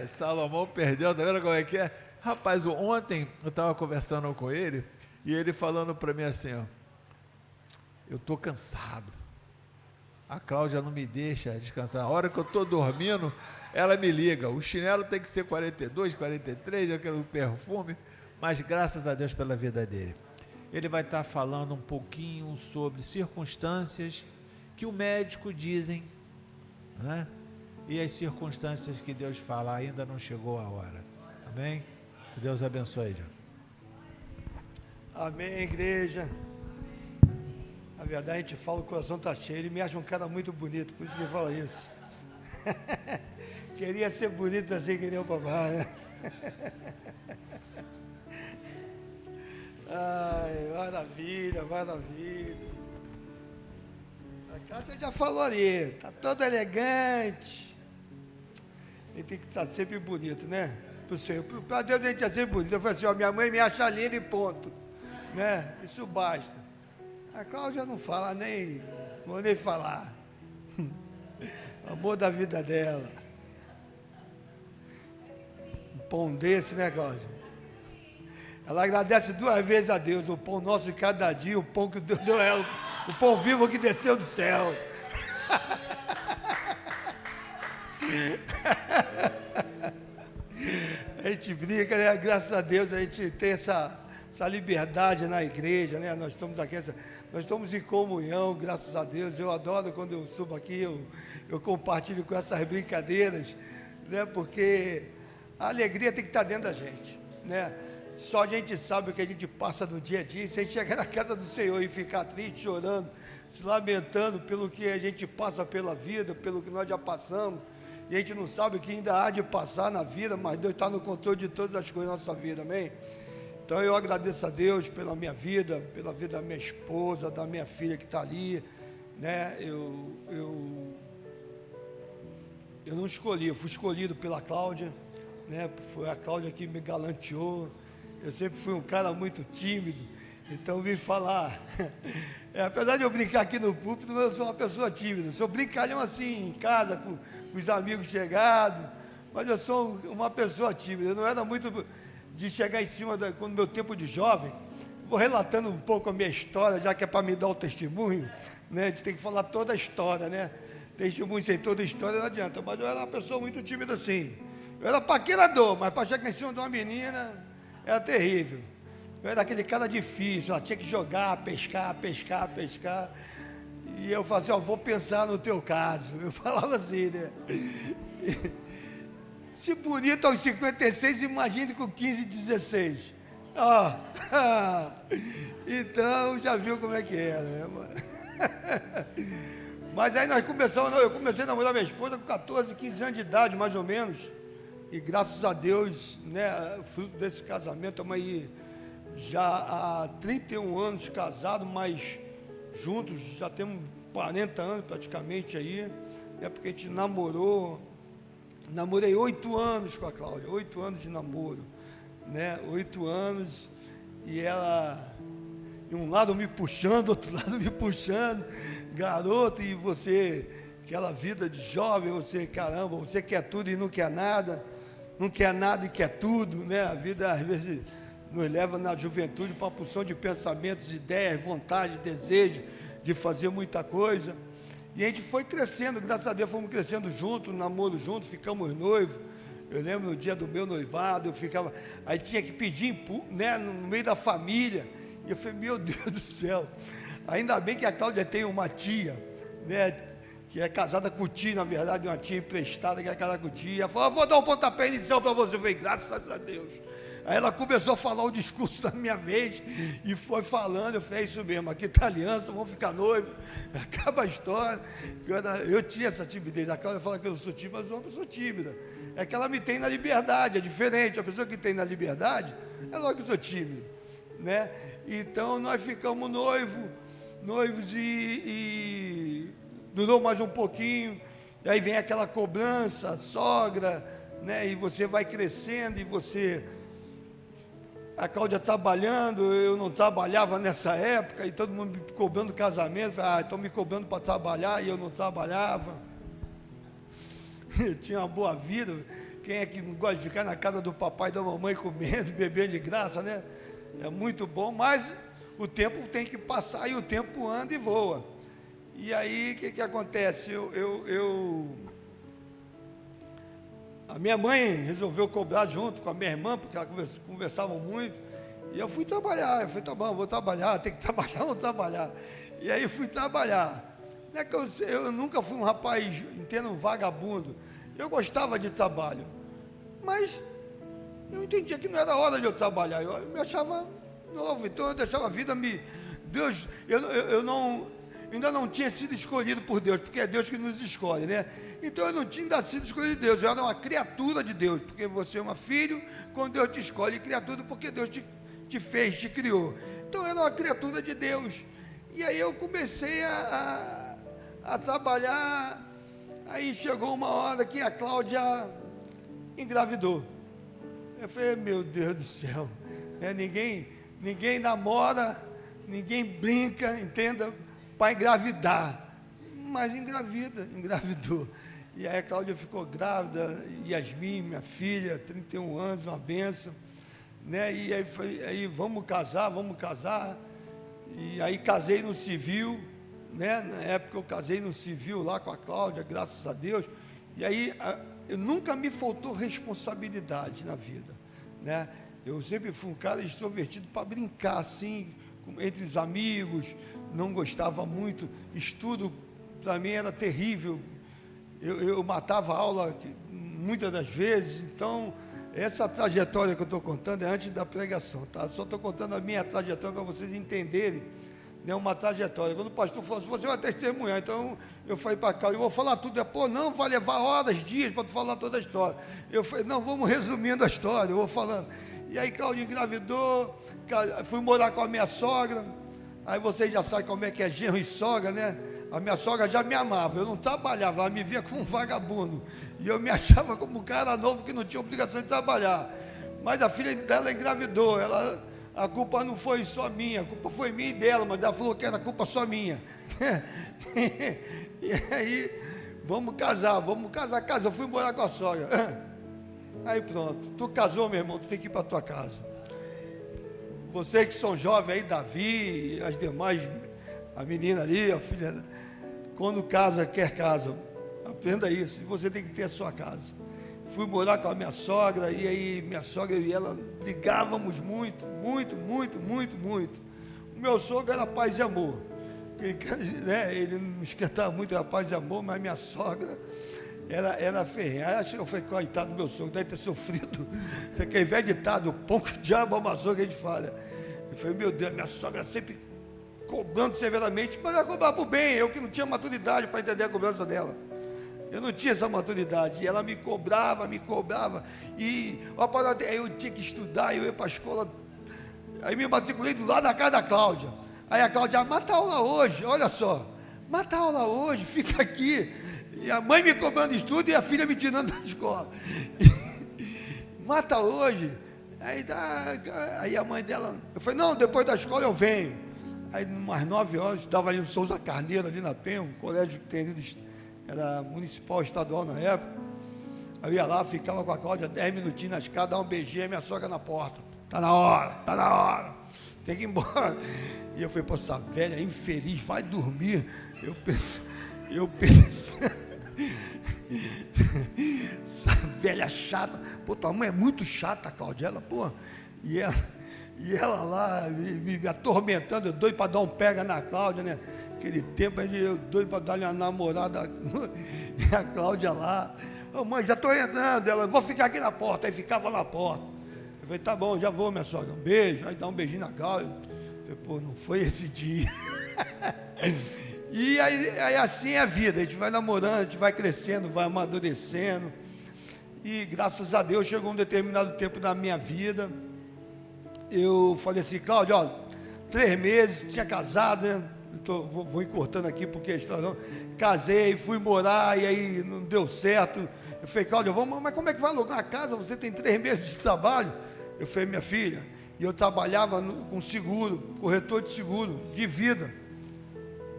Salomão perdeu, tá vendo como é que é? Rapaz, ontem eu estava conversando com ele e ele falando para mim assim, ó, eu estou cansado, a Cláudia não me deixa descansar, a hora que eu estou dormindo, ela me liga, o chinelo tem que ser 42, 43, aquele perfume, mas graças a Deus pela vida dele. Ele vai estar falando um pouquinho sobre circunstâncias que o médico dizem, né? E as circunstâncias que Deus fala, ainda não chegou a hora. Amém? Que Deus abençoe, John. Amém, igreja. Na verdade, a gente fala, o coração está cheio. Ele me acha um cara muito bonito, por isso que ele fala isso. Queria ser bonito assim que nem o papai, né? Ai, maravilha, maravilha. A Cátia já falou ali, está todo elegante. Ele tem que estar sempre bonito, né? Para Deus a gente é sempre bonito. Eu falei assim, ó, minha mãe me acha linda e ponto. Né? Isso basta. A Cláudia não fala nem, vou nem falar. Amor da vida dela. Um pão desse, né, Cláudia? Ela agradece 2 vezes a Deus, o pão nosso de cada dia, o pão que Deus deu a ela, o pão vivo que desceu do céu. A gente brinca, né? Graças a Deus a gente tem essa liberdade na igreja, né? Nós estamos aqui, nós estamos em comunhão, graças a Deus. Eu adoro quando eu subo aqui, eu compartilho com essas brincadeiras, né? Porque a alegria tem que estar dentro da gente, né? Só a gente sabe o que a gente passa no dia a dia. Se a gente chegar na casa do Senhor e ficar triste, chorando, se lamentando pelo que a gente passa pela vida, pelo que nós já passamos, e a gente não sabe o que ainda há de passar na vida, mas Deus está no controle de todas as coisas da nossa vida, amém? Então eu agradeço a Deus pela minha vida, pela vida da minha esposa, da minha filha que está ali, né? Eu não escolhi, eu fui escolhido pela Cláudia, né? Foi a Cláudia que me galanteou. Eu sempre fui um cara muito tímido, então vim falar. Apesar de eu brincar aqui no púlpito, eu sou uma pessoa tímida. Sou brincalhão assim em casa, com os amigos chegados, mas eu sou uma pessoa tímida. Eu não era muito de chegar em cima, no meu tempo de jovem. Vou relatando um pouco a minha história, já que é para me dar o testemunho, né? A gente tem que falar toda a história, né? Testemunho sem toda a história não adianta, mas eu era uma pessoa muito tímida assim. Eu era paquerador, mas para chegar em cima de uma menina era terrível. Eu era aquele cara difícil, ela tinha que jogar, pescar. E eu falava assim, ó, vou pensar no teu caso. Eu falava assim, né? Se bonito aos 56, imagine com 15, 16. Ó, então já viu como é que era, né? Mas aí eu comecei a namorar minha esposa com 14, 15 anos de idade, mais ou menos. E graças a Deus, né, fruto desse casamento, estamos aí já há 31 anos casados, mas juntos, já temos 40 anos praticamente aí, né, porque a gente namorei 8 anos com a Cláudia, 8 anos de namoro, né, 8 anos, e ela, de um lado me puxando, do outro lado me puxando, garoto, e você, aquela vida de jovem, você, caramba, você quer tudo e não quer nada, não quer nada e quer tudo, né? A vida às vezes nos leva na juventude para uma porção de pensamentos, ideias, vontade, desejo de fazer muita coisa. E a gente foi crescendo, graças a Deus fomos crescendo juntos, namoro juntos, ficamos noivos. Eu lembro no dia do meu noivado, eu ficava, aí tinha que pedir, né, no meio da família. E eu falei, meu Deus do céu, ainda bem que a Cláudia tem uma tia, né, que é casada com o tio, na verdade, uma tia emprestada que é casada com o tio. Ela falou, vou dar um pontapé inicial para você. Eu falei, graças a Deus. Aí ela começou a falar o discurso da minha vez e foi falando. Eu falei, é isso mesmo, aqui está aliança, vamos ficar noivos. Acaba a história. Eu tinha essa timidez. A Cláudia fala que eu não sou tímida, mas eu sou uma pessoa tímida. É que ela me tem na liberdade, é diferente. A pessoa que tem na liberdade, é logo que eu sou tímido, né? Então nós ficamos noivos e durou mais um pouquinho, e aí vem aquela cobrança, sogra, né? E você vai crescendo, e você, a Cláudia trabalhando, eu não trabalhava nessa época, e todo mundo me cobrando casamento, estão me cobrando para trabalhar, e eu não trabalhava. Eu tinha uma boa vida, Quem é que não gosta de ficar na casa do papai e da mamãe comendo, bebendo de graça, né? É muito bom, mas o tempo tem que passar e o tempo anda e voa. E aí, o que acontece? A minha mãe resolveu cobrar junto com a minha irmã, porque elas conversavam muito, e eu fui trabalhar. Eu falei, tá bom, vou trabalhar, tem que trabalhar, vou trabalhar. E aí fui trabalhar. Não é que eu nunca fui um rapaz, entendo, um vagabundo. Eu gostava de trabalho, mas eu entendia que não era hora de eu trabalhar. Eu me achava novo, então eu deixava a vida me... Deus, ainda não tinha sido escolhido por Deus, porque é Deus que nos escolhe, né? Então eu não tinha ainda sido escolhido de Deus, eu era uma criatura de Deus, porque você é um filho, quando Deus te escolhe, e criatura porque Deus te fez, te criou. Então eu era uma criatura de Deus. E aí eu comecei a trabalhar, aí chegou uma hora que a Cláudia engravidou. Eu falei, meu Deus do céu, né? Ninguém namora, ninguém brinca, entenda, para engravidar, mas engravidou. E aí a Cláudia ficou grávida, Yasmin, minha filha, 31 anos, uma benção, né? E aí vamos casar, e aí casei no civil, né? Na época eu casei no civil lá com a Cláudia, graças a Deus, e aí eu nunca me faltou responsabilidade na vida, né? Eu sempre fui um cara extrovertido para brincar assim, entre os amigos, não gostava muito, estudo para mim era terrível, eu matava a aula muitas das vezes. Então essa trajetória que eu estou contando é antes da pregação, tá? Só estou contando a minha trajetória para vocês entenderem, né, uma trajetória. Quando o pastor falou assim, você vai testemunhar, então eu falei para cá, eu vou falar tudo. Pô, não, vai levar horas, dias para tu falar toda a história. Eu falei, não, vamos resumindo a história, eu vou falando. E aí Cláudia engravidou, fui morar com a minha sogra. Aí vocês já sabem como é que é genro e sogra, né? A minha sogra já me amava, eu não trabalhava, ela me via como um vagabundo, e eu me achava como um cara novo que não tinha obrigação de trabalhar. Mas a filha dela engravidou, a culpa não foi só minha, a culpa foi minha e dela, mas ela falou que era culpa só minha. E aí, vamos casar, eu fui morar com a sogra. Aí pronto, tu casou, meu irmão, tu tem que ir para tua casa. Vocês que são jovens aí, Davi, as demais, a menina ali, a filha, quando casa, quer casa, aprenda isso, e você tem que ter a sua casa. Fui morar com a minha sogra, e aí minha sogra e ela brigávamos muito. O meu sogro era paz e amor, né? Ele não esquentava muito, era paz e amor, mas minha sogra era ferrenha. Eu falei, coitado do meu sogro, deve ter sofrido, que ao invés de estar do pão que o diabo amassou, que a gente fala. Eu falei, meu Deus, minha sogra sempre cobrando severamente, mas ela cobrava por bem, eu que não tinha maturidade para entender a cobrança dela. Eu não tinha essa maturidade, e ela me cobrava, e aí eu tinha que estudar, eu ia para a escola, aí me matriculei do lado da casa da Cláudia. Aí a Cláudia, mata a aula hoje, olha só, mata a aula hoje, fica aqui. E a mãe me cobrando estudo e a filha me tirando da escola. Mata hoje. Aí a mãe dela, eu falei, não, depois da escola eu venho. Aí umas 9 horas, estava ali no Souza Carneiro, ali na Penha, um colégio que tem ali, era municipal, estadual na época. Aí eu ia lá, ficava com a Cláudia 10 minutinhos na escada, dava um beijinho, minha sogra na porta. Tá na hora, tem que ir embora. E eu falei, pô, essa velha infeliz, vai dormir. Eu pensei, essa velha chata, pô, tua mãe é muito chata, Cláudia, ela, pô, e ela lá me atormentando, eu doido para dar um pega na Cláudia, né? Aquele tempo eu doido para dar uma namorada, e a Cláudia lá, ô mãe, já estou entrando, ela, vou ficar aqui na porta, aí ficava na porta. Eu falei, tá bom, já vou, minha sogra, um beijo, aí dá um beijinho na Cláudia. Eu falei, pô, não foi esse dia. E aí assim é a vida, a gente vai namorando, a gente vai crescendo, vai amadurecendo, e graças a Deus chegou um determinado tempo da minha vida, eu falei assim, Cláudio, ó, 3 meses, tinha casado, né? Vou encurtando aqui porque a história não, casei, fui morar, e aí não deu certo. Eu falei, Cláudio, mas como é que vai alugar a casa? Você tem 3 meses de trabalho? Eu falei, minha filha, e eu trabalhava com seguro, corretor de seguro, de vida,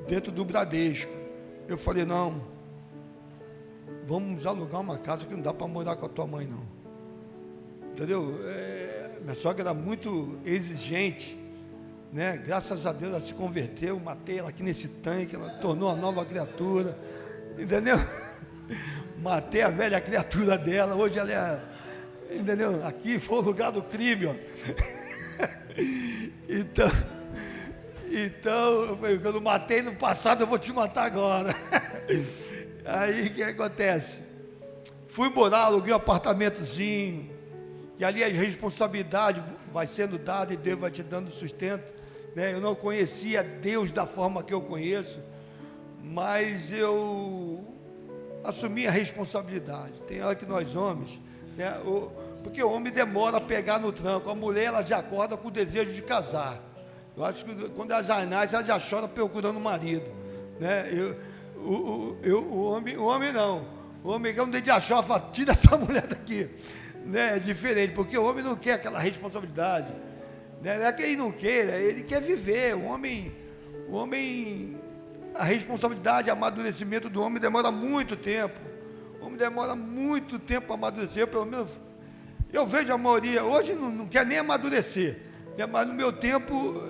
dentro do Bradesco. Eu falei, não, vamos alugar uma casa que não dá para morar com a tua mãe, não. Entendeu? Minha sogra era muito exigente, né? Graças a Deus ela se converteu, matei ela aqui nesse tanque, ela tornou uma nova criatura, entendeu? Matei a velha criatura dela, hoje ela é, entendeu? Aqui foi o lugar do crime, ó. Então, eu falei, eu não matei no passado, eu vou te matar agora. Aí, o que acontece? Fui morar, aluguei um apartamentozinho, e ali a responsabilidade vai sendo dada e Deus vai te dando sustento, né? Eu não conhecia Deus da forma que eu conheço, mas eu assumi a responsabilidade. Tem hora que nós homens, né? Porque o homem demora a pegar no tranco, a mulher ela já acorda com o desejo de casar. Eu acho que quando ela já nasce, ela já chora procurando o marido, né? O homem não. O homem quando ele já chora, fala, tira essa mulher daqui, né? É diferente, porque o homem não quer aquela responsabilidade, né? Não é que ele não queira, ele quer viver. O homem, a responsabilidade, o amadurecimento do homem demora muito tempo. O homem demora muito tempo para amadurecer, pelo menos eu vejo a maioria, hoje não quer nem amadurecer, né? Mas no meu tempo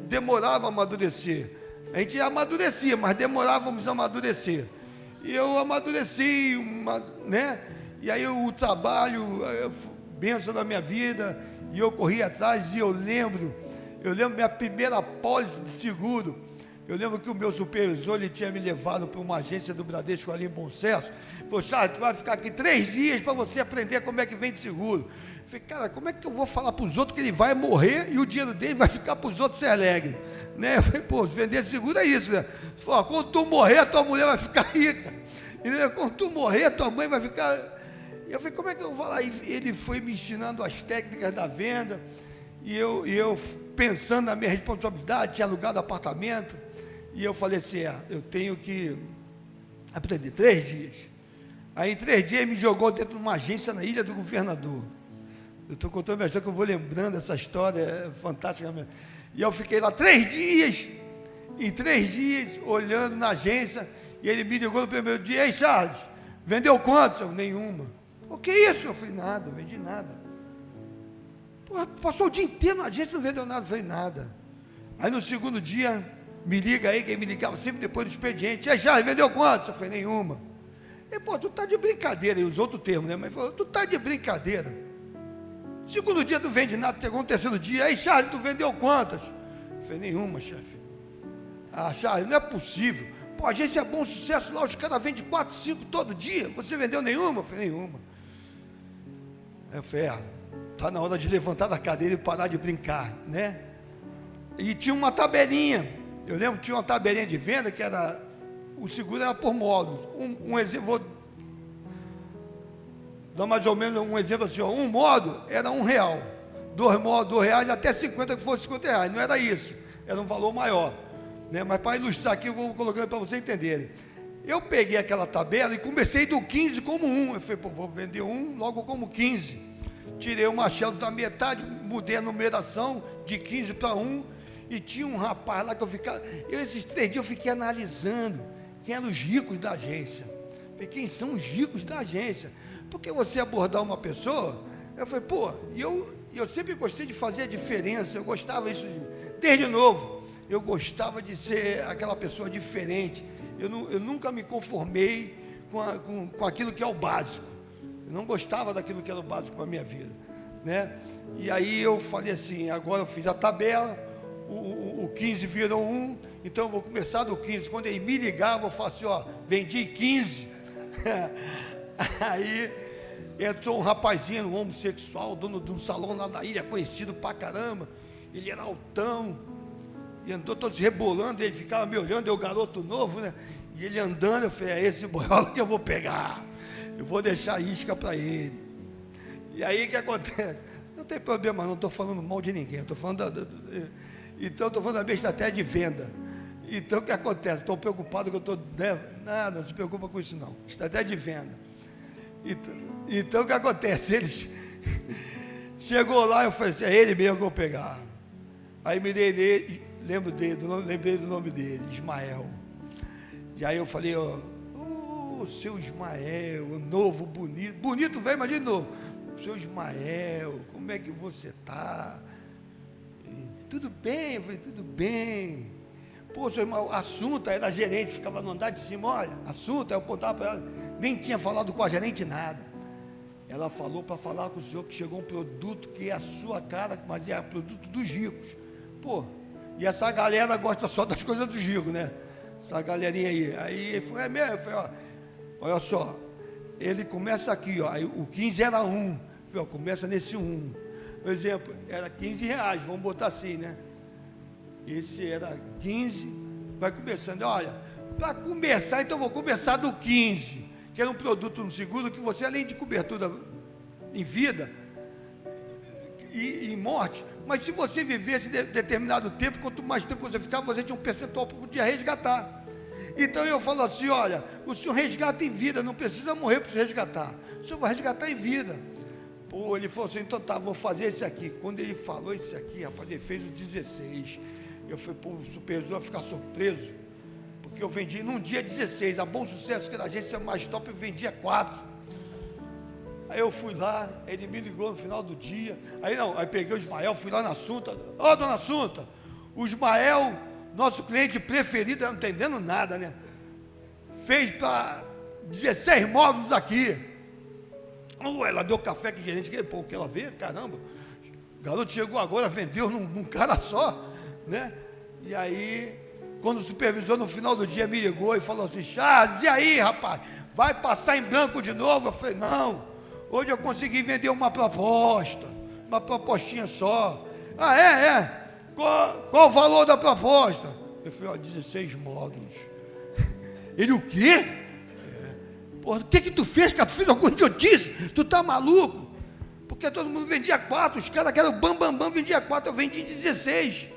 demorava a amadurecer. A gente amadurecia, mas demorávamos a amadurecer. E eu amadureci, né? E aí o trabalho, bênção na minha vida, e eu corri atrás, e eu lembro minha primeira apólice de seguro. Eu lembro que o meu supervisor, ele tinha me levado para uma agência do Bradesco ali em Bom Sucesso. Falou, Charles, tu vai ficar aqui 3 dias para você aprender como é que vende seguro. Eu falei, cara, como é que eu vou falar para os outros que ele vai morrer e o dinheiro dele vai ficar para os outros ser alegre? Né? Eu falei, pô, vender seguro é isso, né? Falei, quando tu morrer, a tua mulher vai ficar rica. E quando tu morrer, a tua mãe vai ficar... E eu falei, como é que eu vou falar? E ele foi me ensinando as técnicas da venda, e eu pensando na minha responsabilidade, tinha alugado apartamento, e eu falei assim, eu tenho que aprender 3 dias. Aí em 3 dias ele me jogou dentro de uma agência na Ilha do Governador. Eu estou contando a minha história, que eu vou lembrando essa história, é fantástica mesmo. E eu fiquei lá 3 dias, em 3 dias, olhando na agência, e ele me ligou no primeiro dia, ei Charles, vendeu quantos? Eu, nenhuma. O que é isso? Eu falei, nada, não vendi nada. Pô, passou o dia inteiro na agência, não vendeu nada. Eu falei, nada. Aí no segundo dia, me liga aí, quem me ligava sempre depois do expediente, ei Charles, vendeu quantos? Eu falei, nenhuma. E pô, tu tá de brincadeira, e os outros termos, né? Mas ele falou, tu tá de brincadeira. Segundo dia, tu vende nada, chegou no terceiro dia, ei Charles, tu vendeu quantas? Eu falei, nenhuma, chefe. Ah, Charles, não é possível. Pô, a agência é Bom Sucesso, lá os caras vendem 4, 5 todo dia, você vendeu nenhuma? Eu falei, nenhuma. Aí eu falei, tá na hora de levantar da cadeira e parar de brincar, né? E tinha uma tabelinha, eu lembro que tinha uma tabelinha de venda que era, o seguro era por módulos. Um exemplo, vou dar mais ou menos um exemplo assim, um módulo era R$1, 2 módulos, R$2, até 50 que fosse R$50, não era isso, era um valor maior, né? Mas para ilustrar aqui, eu vou colocando para vocês entenderem. Eu peguei aquela tabela e comecei do 15 como 1. Eu falei, pô, vou vender 1 logo como 15. Tirei o machado da metade, mudei a numeração de 15 para 1. E tinha um rapaz lá que eu ficava... esses 3 dias eu fiquei analisando quem eram os ricos da agência. Eu falei, quem são os ricos da agência? Porque você abordar uma pessoa... Eu falei, pô, eu sempre gostei de fazer a diferença. Eu gostava disso desde novo. Eu gostava de ser aquela pessoa diferente. Eu nunca me conformei com aquilo que é o básico. Eu não gostava daquilo que era o básico para a minha vida, né? E aí eu falei assim, agora eu fiz a tabela, o 15 virou 1, então eu vou começar do 15. Quando ele me ligar, eu vou falar assim, ó, vendi 15. Aí entrou um rapazinho, um homossexual, dono de um salão lá na ilha, conhecido pra caramba. Ele era altão, e andou todos rebolando, ele ficava me olhando, eu garoto novo, né? E ele andando, eu falei, é esse boiola que eu vou pegar, eu vou deixar a isca para ele. E aí o que acontece? Não tem problema, não estou falando mal de ninguém, estou falando então estou falando da minha estratégia de venda. Então o que acontece? Estou preocupado que eu estou, né? Nada, não se preocupa com isso não, estratégia de venda. Então o que acontece? Eles chegou lá, eu falei assim, é ele mesmo que eu vou pegar. Aí me dei nele, lembrei do nome dele, Ismael. E aí eu falei, Ô, seu Ismael, novo, bonito. Bonito velho, mas de novo. Seu Ismael, como é que você está? Tudo bem, eu falei, tudo bem. Pô, seu irmão, assunto, era gerente, ficava no andar de cima, olha, assunto, aí eu apontava para ela, nem tinha falado com a gerente nada. Ela falou para falar com o senhor que chegou um produto que é a sua cara, mas é produto dos ricos. Pô, e essa galera gosta só das coisas dos ricos, né? Essa galerinha aí. Aí foi, é mesmo, eu falei, ó, olha só, ele começa aqui, ó, aí o 15 era 1, eu falei, ó, começa nesse 1. Por exemplo, era 15 reais, vamos botar assim, né? Esse era 15, vai começando, olha, para começar, então vou começar do 15, que era um produto no seguro que você, além de cobertura em vida e em morte, mas se você vivesse determinado tempo, quanto mais tempo você ficava, você tinha um percentual para poder resgatar. Então eu falo assim, olha, o senhor resgata em vida, não precisa morrer para o senhor resgatar, o senhor vai resgatar em vida. Pô, ele falou assim, então tá, vou fazer esse aqui. Quando ele falou esse aqui, rapaz, ele fez o 16. Eu falei, pô, o supervisor vai ficar surpreso, porque eu vendi num dia 16, a Bom Sucesso, que era a agência mais top, eu vendia 4. Aí eu fui lá, ele me ligou no final do dia, aí peguei o Ismael, fui lá na Assunta, ó, dona Assunta, o Ismael, nosso cliente preferido, não entendendo nada, né? Fez para 16 módulos aqui. Ela deu café que gerente, pô, que ela vê, caramba, o garoto chegou agora, vendeu num cara só, né? E aí, quando o supervisor no final do dia me ligou e falou assim, Charles, e aí, rapaz, vai passar em branco de novo? Eu falei, não, hoje eu consegui vender uma propostinha só. Ah, é? Qual o valor da proposta? Eu falei, ó, 16 módulos. Ele, o quê? Porra, o que tu fez, cara? Tu fez alguma idiotice? Tu tá maluco? Porque todo mundo vendia 4, os caras que eram bam, vendia 4, eu vendi 16.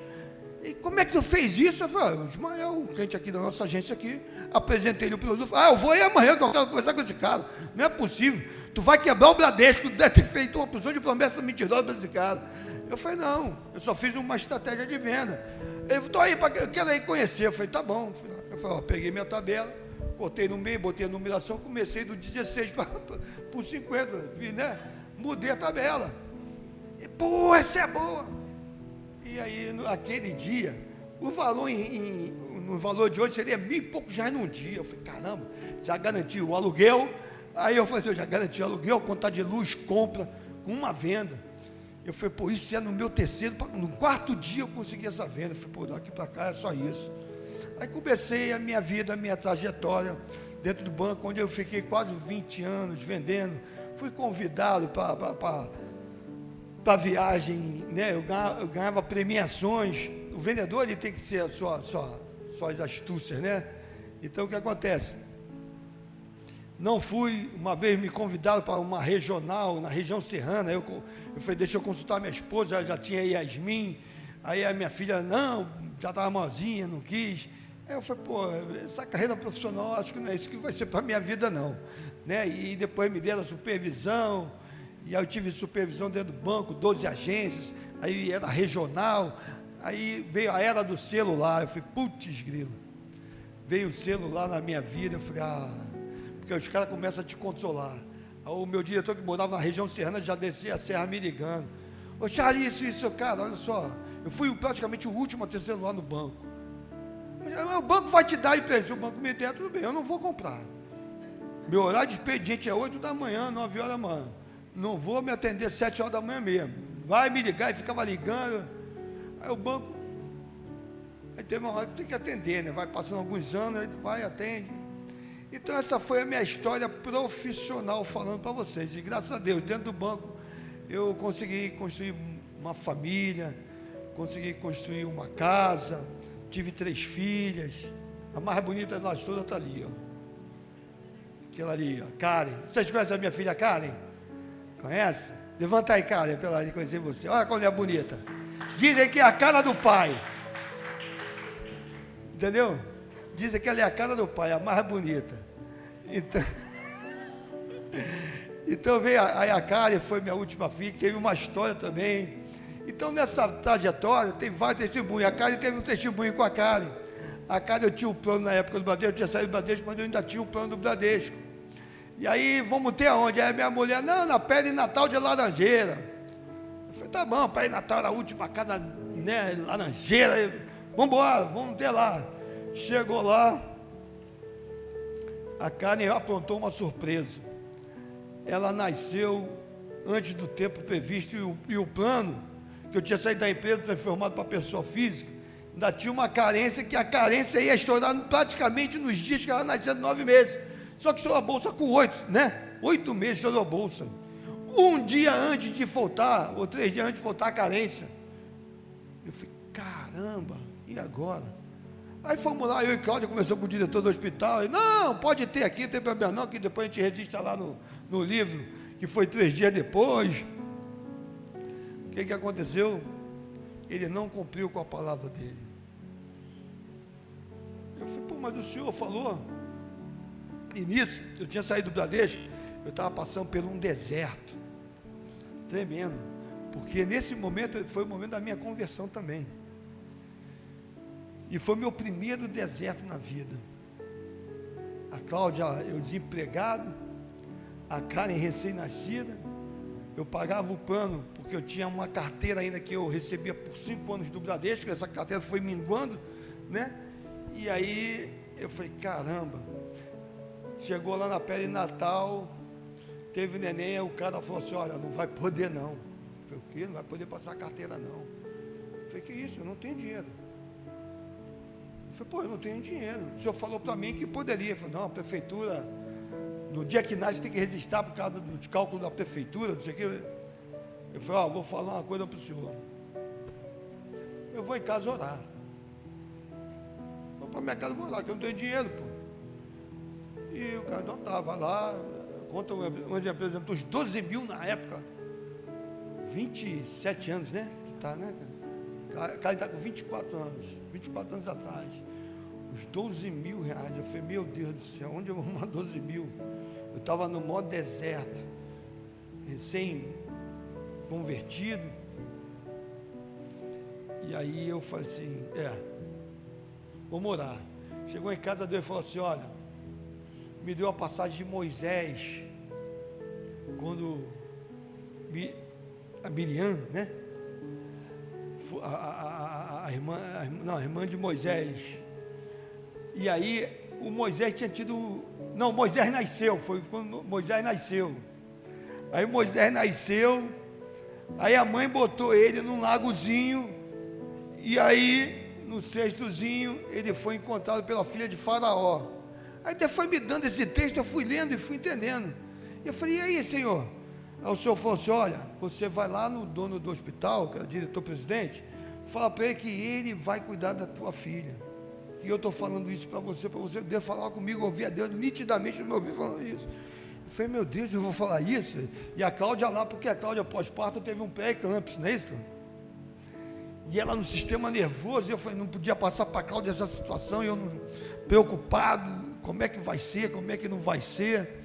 E como é que tu fez isso? Eu falei, o Ismael, o cliente aqui da nossa agência aqui, apresentei ele o produto, eu vou aí amanhã que eu quero conversar com esse cara. Não é possível, tu vai quebrar o Bradesco, tu deve ter feito uma porção de promessa mentirosa para esse cara. Eu falei, não, eu só fiz uma estratégia de venda. Ele falou, tô aí, eu quero aí conhecer. Eu falei, tá bom. Eu falei, ó, peguei minha tabela, cortei no meio, botei a numeração, comecei do 16 para o 50, né? Mudei a tabela. E, pô, essa é boa. E aí, aquele dia, o valor no valor de hoje seria 1.000 e poucos reais num dia. Eu falei, caramba, já garanti o aluguel. Aí eu falei, eu já garanti o aluguel, conta de luz, compra, com uma venda. Eu falei, pô, isso é no meu terceiro, no quarto dia eu consegui essa venda. Eu falei, pô, daqui para cá é só isso. Aí comecei a minha vida, a minha trajetória dentro do banco, onde eu fiquei quase 20 anos vendendo. Fui convidado para viagem, né? Eu ganhava premiações. O vendedor, ele tem que ser as suas astúcias, né? Então o que acontece? Não fui, uma vez me convidaram para uma regional, na região serrana. Eu falei, deixa eu consultar minha esposa, já tinha Yasmin. Aí a minha filha, não, já estava mozinha, não quis. Aí eu falei, pô, essa carreira profissional, acho que não é isso que vai ser para a minha vida, não. Né? E depois me deram supervisão, e aí eu tive supervisão dentro do banco, 12 agências, aí era regional, aí veio a era do celular. Eu falei, putz grilo, veio o celular na minha vida. Eu falei, porque os caras começam a te consolar. Aí o meu diretor, que morava na região serrana, já descia a serra me ligando. Ô Charles, isso, cara, olha só, eu fui praticamente o último a ter celular no banco. O banco vai te dar empresa, se o banco me der, tudo bem, eu não vou comprar. Meu horário de expediente é 8 da manhã, 9 horas da manhã. Não vou me atender 7 horas da manhã mesmo. Vai me ligar, e ficava ligando. Aí o banco, aí teve uma hora que tem que atender, né? Vai passando alguns anos, aí vai e atende. Então essa foi a minha história profissional falando para vocês. E graças a Deus, dentro do banco, eu consegui construir uma família, consegui construir uma casa, tive 3 filhas. A mais bonita delas todas está ali, ó. Aquela ali, ó, Karen. Vocês conhecem a minha filha Karen? Conhece? Levanta aí, Karen, para ela conhecer você. Olha como é bonita. Dizem que é a cara do pai. Entendeu? Dizem que ela é a cara do pai, a mais bonita. Então veio a Karen, foi minha última filha, que teve uma história também. Então nessa trajetória tem vários testemunhos. A Karen teve um testemunho com a Karen. A Karen, eu tinha o plano na época do Bradesco, eu tinha saído do Bradesco, mas eu ainda tinha o plano do Bradesco. E aí, vamos ter aonde? Aí minha mulher, não, na Perinatal de Laranjeira. Eu falei, tá bom, Perinatal era a última casa, né, Laranjeira, vamos embora, vamos ter lá. Chegou lá, a Karen aprontou uma surpresa. Ela nasceu antes do tempo previsto e o plano, que eu tinha saído da empresa, transformado para pessoa física, ainda tinha uma carência, que a carência ia estourar praticamente nos dias que ela nascia de 9 meses. Só que estourou a bolsa com 8, né? 8 meses estourou a bolsa. Um dia antes de faltar, ou 3 dias antes de faltar a carência. Eu falei, caramba, e agora? Aí fomos lá, eu e Cláudia conversamos com o diretor do hospital, ele, não, pode ter aqui, não tem problema não, que depois a gente registra lá no livro, que foi 3 dias depois. O que aconteceu? Ele não cumpriu com a palavra dele. Eu falei, pô, mas o senhor falou. E nisso, eu tinha saído do Bradesco, eu estava passando por um deserto tremendo, porque nesse momento foi o momento da minha conversão também. E foi meu primeiro deserto na vida. A Cláudia, eu desempregado, a Karen recém-nascida, eu pagava o plano, porque eu tinha uma carteira ainda que eu recebia por 5 anos do Bradesco, essa carteira foi minguando, né? E aí eu falei, caramba, chegou lá na Perinatal, teve neném, aí o cara falou assim, olha, não vai poder não. Eu falei, o quê? Não vai poder passar a carteira não. Eu falei, que isso? Eu não tenho dinheiro. Eu falei, pô, eu não tenho dinheiro. O senhor falou para mim que poderia. Eu falei, não, a prefeitura, no dia que nasce tem que registrar por causa dos cálculos da prefeitura, não sei o quê. Eu falei, ó, vou falar uma coisa para o senhor. Eu vou em casa orar. Vou para minha casa, vou orar, que eu não tenho dinheiro, pô. E o cara não estava lá, conta uma empresa dos 12 mil na época, 27 anos, né? Que tá, né, cara? O cara está com 24 anos atrás, os 12 mil reais. Eu falei, meu Deus do céu, onde eu vou arrumar 12 mil? Eu estava no maior deserto, recém-convertido. E aí eu falei assim, vamos orar. Chegou em casa, Deus falou assim, olha, me deu a passagem de Moisés, quando a Miriam, né? A irmã de Moisés. E aí o Moisés tinha tido, não, Moisés nasceu, foi quando Moisés nasceu. Aí Moisés nasceu, aí a mãe botou ele num lagozinho, e aí no cestozinho ele foi encontrado pela filha de Faraó. Aí Deus foi me dando esse texto, eu fui lendo e fui entendendo. E eu falei, e aí, Senhor? Aí o Senhor falou assim, olha, você vai lá no dono do hospital, que é o diretor-presidente, fala para ele que ele vai cuidar da tua filha. E eu estou falando isso para você Deus falar comigo, ouvir a Deus nitidamente no meu ouvido falando isso. Eu falei, meu Deus, eu vou falar isso? E a Cláudia lá, porque a Cláudia pós-parto teve um pré-eclâmpsia, não é isso? E ela no sistema nervoso, eu falei, não podia passar para a Cláudia essa situação, eu não, preocupado, como é que vai ser, como é que não vai ser.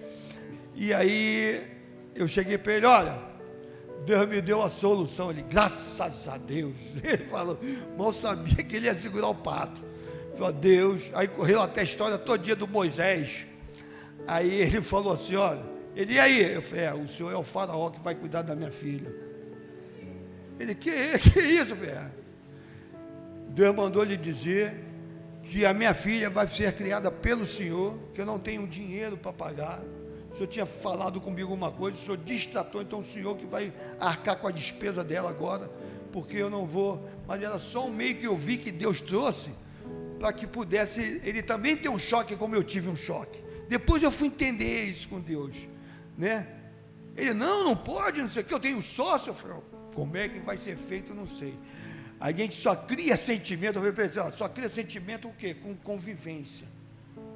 E aí eu cheguei para ele, olha, Deus me deu a solução. Ele, graças a Deus. Ele falou, mal sabia que ele ia segurar o pato. Falou, Deus. Aí correu até a história todo dia do Moisés. Aí ele falou assim, olha, ele, e aí? Eu falei, o senhor é o faraó que vai cuidar da minha filha. Ele, que isso, velho? Deus mandou lhe dizer que a minha filha vai ser criada pelo Senhor, que eu não tenho dinheiro para pagar. O Senhor tinha falado comigo uma coisa, o Senhor distratou, então o Senhor que vai arcar com a despesa dela agora, porque eu não vou, mas era só um meio que eu vi que Deus trouxe, para que pudesse, ele também ter um choque como eu tive um choque. Depois eu fui entender isso com Deus, né? Ele, não pode, não sei o que, eu tenho sócio. Eu falei, como é que vai ser feito, não sei. A gente só cria sentimento, eu pensei, só cria sentimento o quê? Com convivência.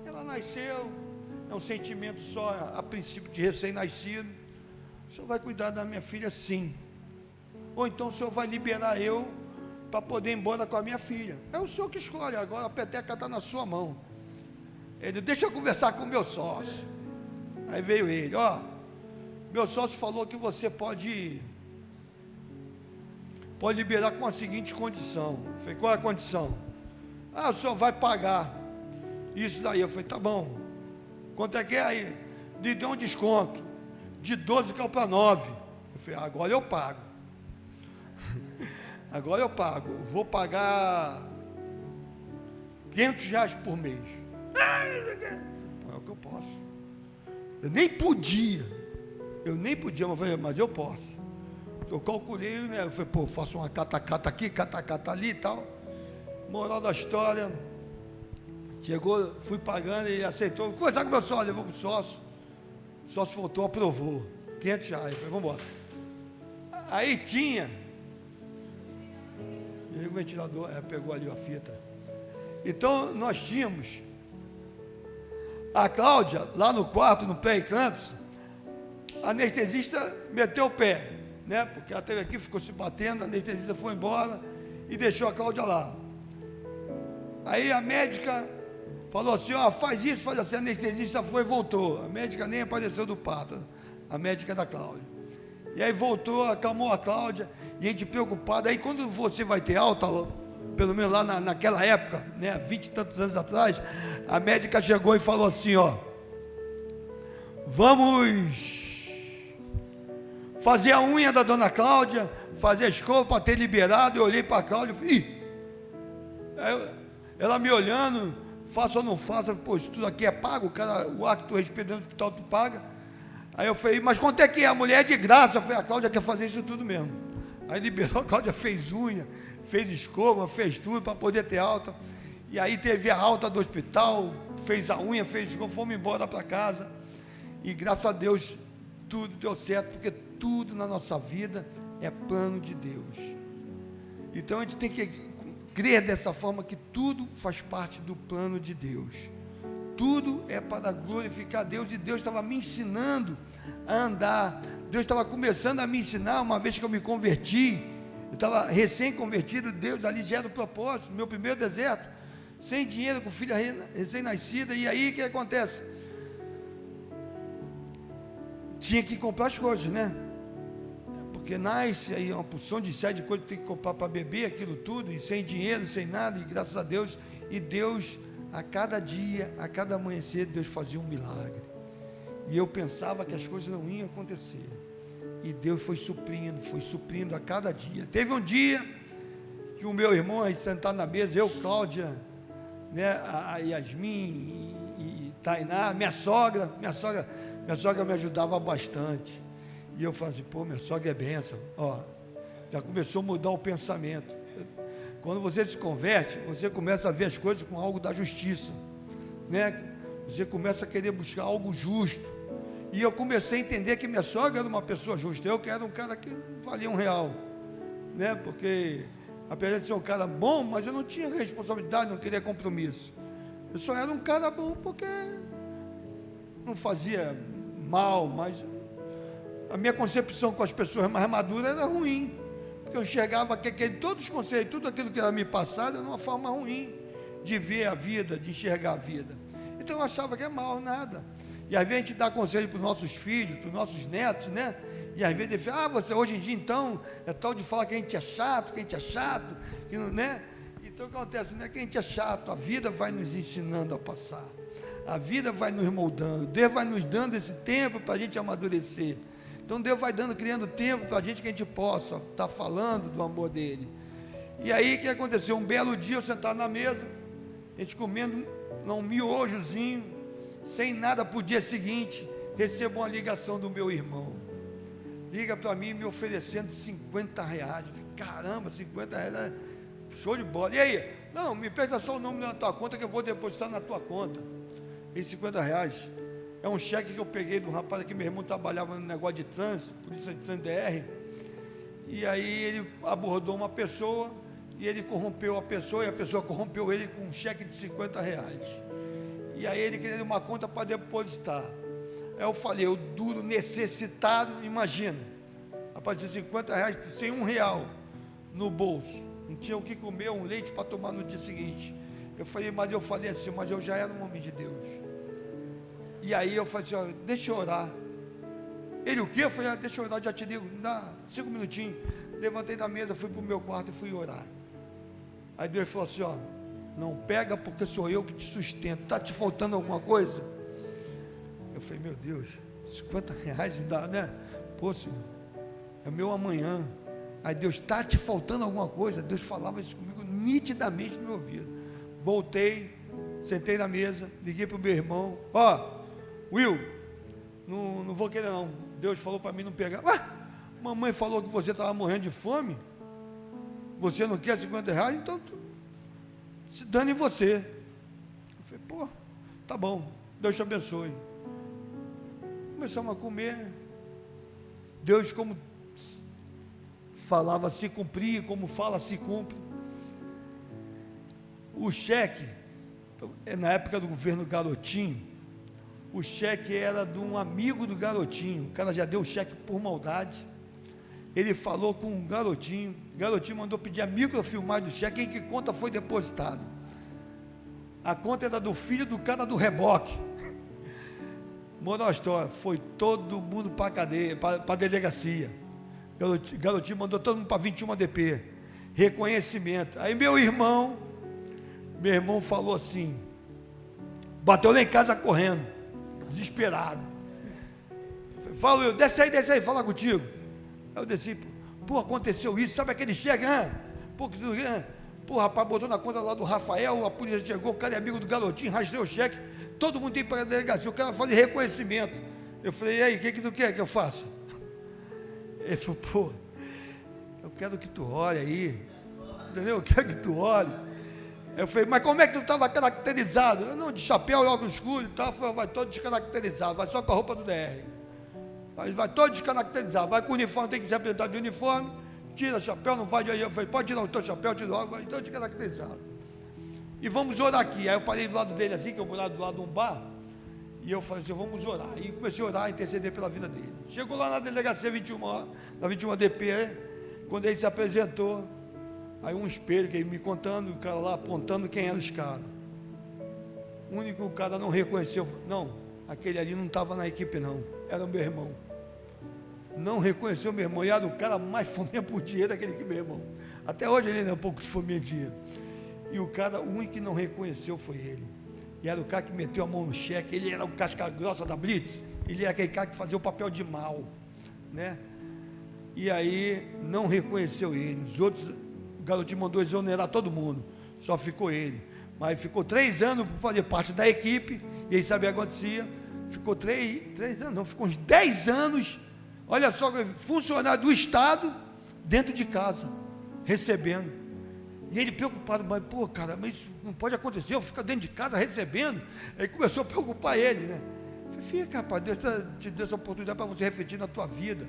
Ela nasceu, é um sentimento só, a princípio de recém-nascido. O senhor vai cuidar da minha filha, sim. Ou então o senhor vai liberar eu para poder ir embora com a minha filha. É o senhor que escolhe, agora a peteca está na sua mão. Ele, deixa eu conversar com o meu sócio. Aí veio ele, meu sócio falou que você pode liberar com a seguinte condição. Eu falei, qual é a condição? Ah, o senhor vai pagar isso daí. Eu falei, tá bom. Quanto é que é aí? Me deu um desconto. De 12 caiu para 9. Eu falei, agora eu pago. Agora eu pago. Vou pagar R$500 por mês. É o que eu posso. Eu nem podia, mas eu posso. Eu calculei, né? Eu falei, pô, faço uma cata-cata aqui, cata-cata ali e tal. Moral da história, chegou, fui pagando e aceitou. Conversar com o meu sócio, levou para o sócio. O sócio voltou, aprovou. R$500. Eu falei, vamos embora. Aí tinha. E o ventilador, pegou ali a fita. Então, nós tínhamos a Cláudia, lá no quarto, no pré-eclâmpsia, a anestesista meteu o pé, né? Porque ela esteve aqui, ficou se batendo, a anestesista foi embora e deixou a Cláudia lá. Aí a médica falou assim, ó, faz isso, faz assim, a anestesista foi e voltou. A médica nem apareceu do parto, a médica da Cláudia. E aí voltou, acalmou a Cláudia, e a gente preocupado. Aí quando você vai ter alta, pelo menos lá naquela época, né, 20 e tantos anos atrás, a médica chegou e falou assim, ó, vamos fazer a unha da dona Cláudia, fazer a escova para ter liberado. Eu olhei para a Cláudia e falei, ih! Ela me olhando, faço ou não faço, pô, isso tudo aqui é pago, o ar que tu respira no hospital tu paga. Aí eu falei, mas quanto é que é? A mulher é de graça. Eu falei, a Cláudia quer fazer isso tudo mesmo. Aí liberou, a Cláudia fez unha, fez escova, fez tudo para poder ter alta. E aí teve a alta do hospital, fez a unha, fez escova, fomos embora para casa. E graças a Deus tudo deu certo, porque tudo na nossa vida é plano de Deus. Então a gente tem que crer dessa forma que tudo faz parte do plano de Deus. Tudo é para glorificar Deus, e Deus estava me ensinando a andar. Deus estava começando a me ensinar, uma vez que eu me converti, eu estava recém-convertido, Deus ali já era o propósito, meu primeiro deserto, sem dinheiro, com filha recém-nascida. E aí o que acontece? Tinha que comprar as coisas, né? Porque nasce aí uma porção de série de coisas que tem que comprar para beber, aquilo tudo, e sem dinheiro, sem nada, e graças a Deus, e Deus, a cada dia, a cada amanhecer, Deus fazia um milagre. E eu pensava que as coisas não iam acontecer. E Deus foi suprindo a cada dia. Teve um dia que o meu irmão aí sentado na mesa, eu, Cláudia, né, a Yasmin e Tainá, minha sogra me ajudava bastante. E eu falei assim, pô, minha sogra é bênção. Ó, já começou a mudar o pensamento. Quando você se converte, você começa a ver as coisas com algo da justiça, né? Você começa a querer buscar algo justo. E eu comecei a entender que minha sogra era uma pessoa justa. Eu que era um cara que não valia R$1, né? Porque, apesar de ser um cara bom, mas eu não tinha responsabilidade, não queria compromisso. Eu só era um cara bom porque não fazia mal, mas a minha concepção com as pessoas mais maduras era ruim. Porque eu enxergava todos os conceitos, tudo aquilo que era me passado, era uma forma ruim de ver a vida, de enxergar a vida. Então eu achava que é mal, nada. E às vezes a gente dá conselho para os nossos filhos, para os nossos netos, né? E às vezes ele fala, você hoje em dia então, é tal de falar que a gente é chato, que não, né? Então o que acontece? Não é que a gente é chato, a vida vai nos ensinando a passar. A vida vai nos moldando, Deus vai nos dando esse tempo para a gente amadurecer. Então Deus vai criando tempo para a gente, que a gente possa estar falando do amor dele. E aí o que aconteceu? Um belo dia eu sentado na mesa, a gente comendo um miojozinho, sem nada para o dia seguinte, recebo uma ligação do meu irmão. Liga para mim me oferecendo R$50. Eu falei, caramba, R$50, show de bola. E aí? Não, me peça só o nome da tua conta que eu vou depositar na tua conta. E R$50 é um cheque que eu peguei de um rapaz que meu irmão trabalhava no negócio de trânsito, polícia de trânsito DR. E aí ele abordou uma pessoa e ele corrompeu a pessoa, e a pessoa corrompeu ele com um cheque de R$50. E aí ele queria uma conta para depositar. Aí eu falei, eu duro, necessitado, imagina, apareceu R$50 sem R$1 no bolso, não tinha o que comer, um leite para tomar no dia seguinte. Eu falei assim, mas eu já era um homem de Deus. E aí eu falei assim, ó, deixa eu orar. Ele, o quê? Eu falei, deixa eu orar, já te ligo, dá 5 minutinhos. Levantei da mesa, fui para o meu quarto e fui orar. Aí Deus falou assim, ó, Não pega porque sou eu que te sustento. Está te faltando alguma coisa? Eu falei, meu Deus, R$50 não dá, né? Pô, Senhor, é meu amanhã. Aí Deus, está te faltando alguma coisa? Deus falava isso comigo nitidamente no meu ouvido. Voltei, sentei na mesa, liguei para o meu irmão. Will, não vou querer não. Deus falou para mim não pegar. Mamãe falou que você estava morrendo de fome. Você não quer R$50? Então se dane em você. Eu falei, pô, tá bom, Deus te abençoe. Começamos a comer. Deus, como falava, se cumpria, como fala, se cumpre. O cheque, na época do governo Garotinho, o cheque era de um amigo do Garotinho. O cara já deu o cheque por maldade. Ele falou com o Garotinho mandou pedir a microfilmagem do cheque, em que conta foi depositado. A conta era do filho do cara do reboque. Moral da história, foi todo mundo para a cadeia, para a delegacia. Garotinho mandou todo mundo para 21 DP. Reconhecimento. Aí meu irmão falou assim, bateu lá em casa correndo, desesperado. Falou, desce aí, fala contigo. Aí eu desci, pô, aconteceu isso, sabe aquele cheque? Pô, rapaz, botou na conta lá do Rafael, a polícia chegou, o cara é amigo do Garotinho, rastreou o cheque, todo mundo tem para a delegacia, o cara faz reconhecimento. Eu falei, e aí, o que tu quer que eu faça? Ele falou, pô, eu quero que tu olhe aí, entendeu? Eu quero que tu olhe. Eu falei, mas como é que tu estava caracterizado? Eu, não, de chapéu e óculos escuros e tal. Vai todo descaracterizado, vai só com a roupa do DR. Vai todo descaracterizado, vai com o uniforme, tem que se apresentar de uniforme, tira chapéu, não vai de aí. Eu falei, pode tirar o teu chapéu, tira o óculos, vai todo descaracterizado. E vamos orar aqui. Aí eu parei do lado dele assim, que eu morava do lado de um bar, e eu falei assim, vamos orar. E comecei a orar, interceder pela vida dele. Chegou lá na delegacia 21 DP, quando ele se apresentou, aí um espelho que ele me contando, o cara lá apontando quem eram os caras. O único cara não reconheceu, não, aquele ali não estava na equipe não, era o meu irmão. Não reconheceu o meu irmão, e era o cara mais fominha por dinheiro daquele que meu irmão. Até hoje ele ainda é um pouco de fominha de dinheiro. E o cara, o único que não reconheceu foi ele. E era o cara que meteu a mão no cheque, ele era o casca grossa da Blitz, ele era aquele cara que fazia o papel de mal, né? E aí não reconheceu ele. Os outros, o Garotinho mandou exonerar todo mundo, só ficou ele. Mas ficou 3 anos para fazer parte da equipe, e aí sabia o que acontecia. Ficou 3 anos, não, ficou uns 10 anos, olha só, funcionário do Estado, dentro de casa, recebendo. E ele preocupado, mas pô, cara, mas isso não pode acontecer, eu ficar dentro de casa recebendo. Aí começou a preocupar ele, né? Eu falei, fica, rapaz, Deus te deu essa oportunidade para você refletir na tua vida.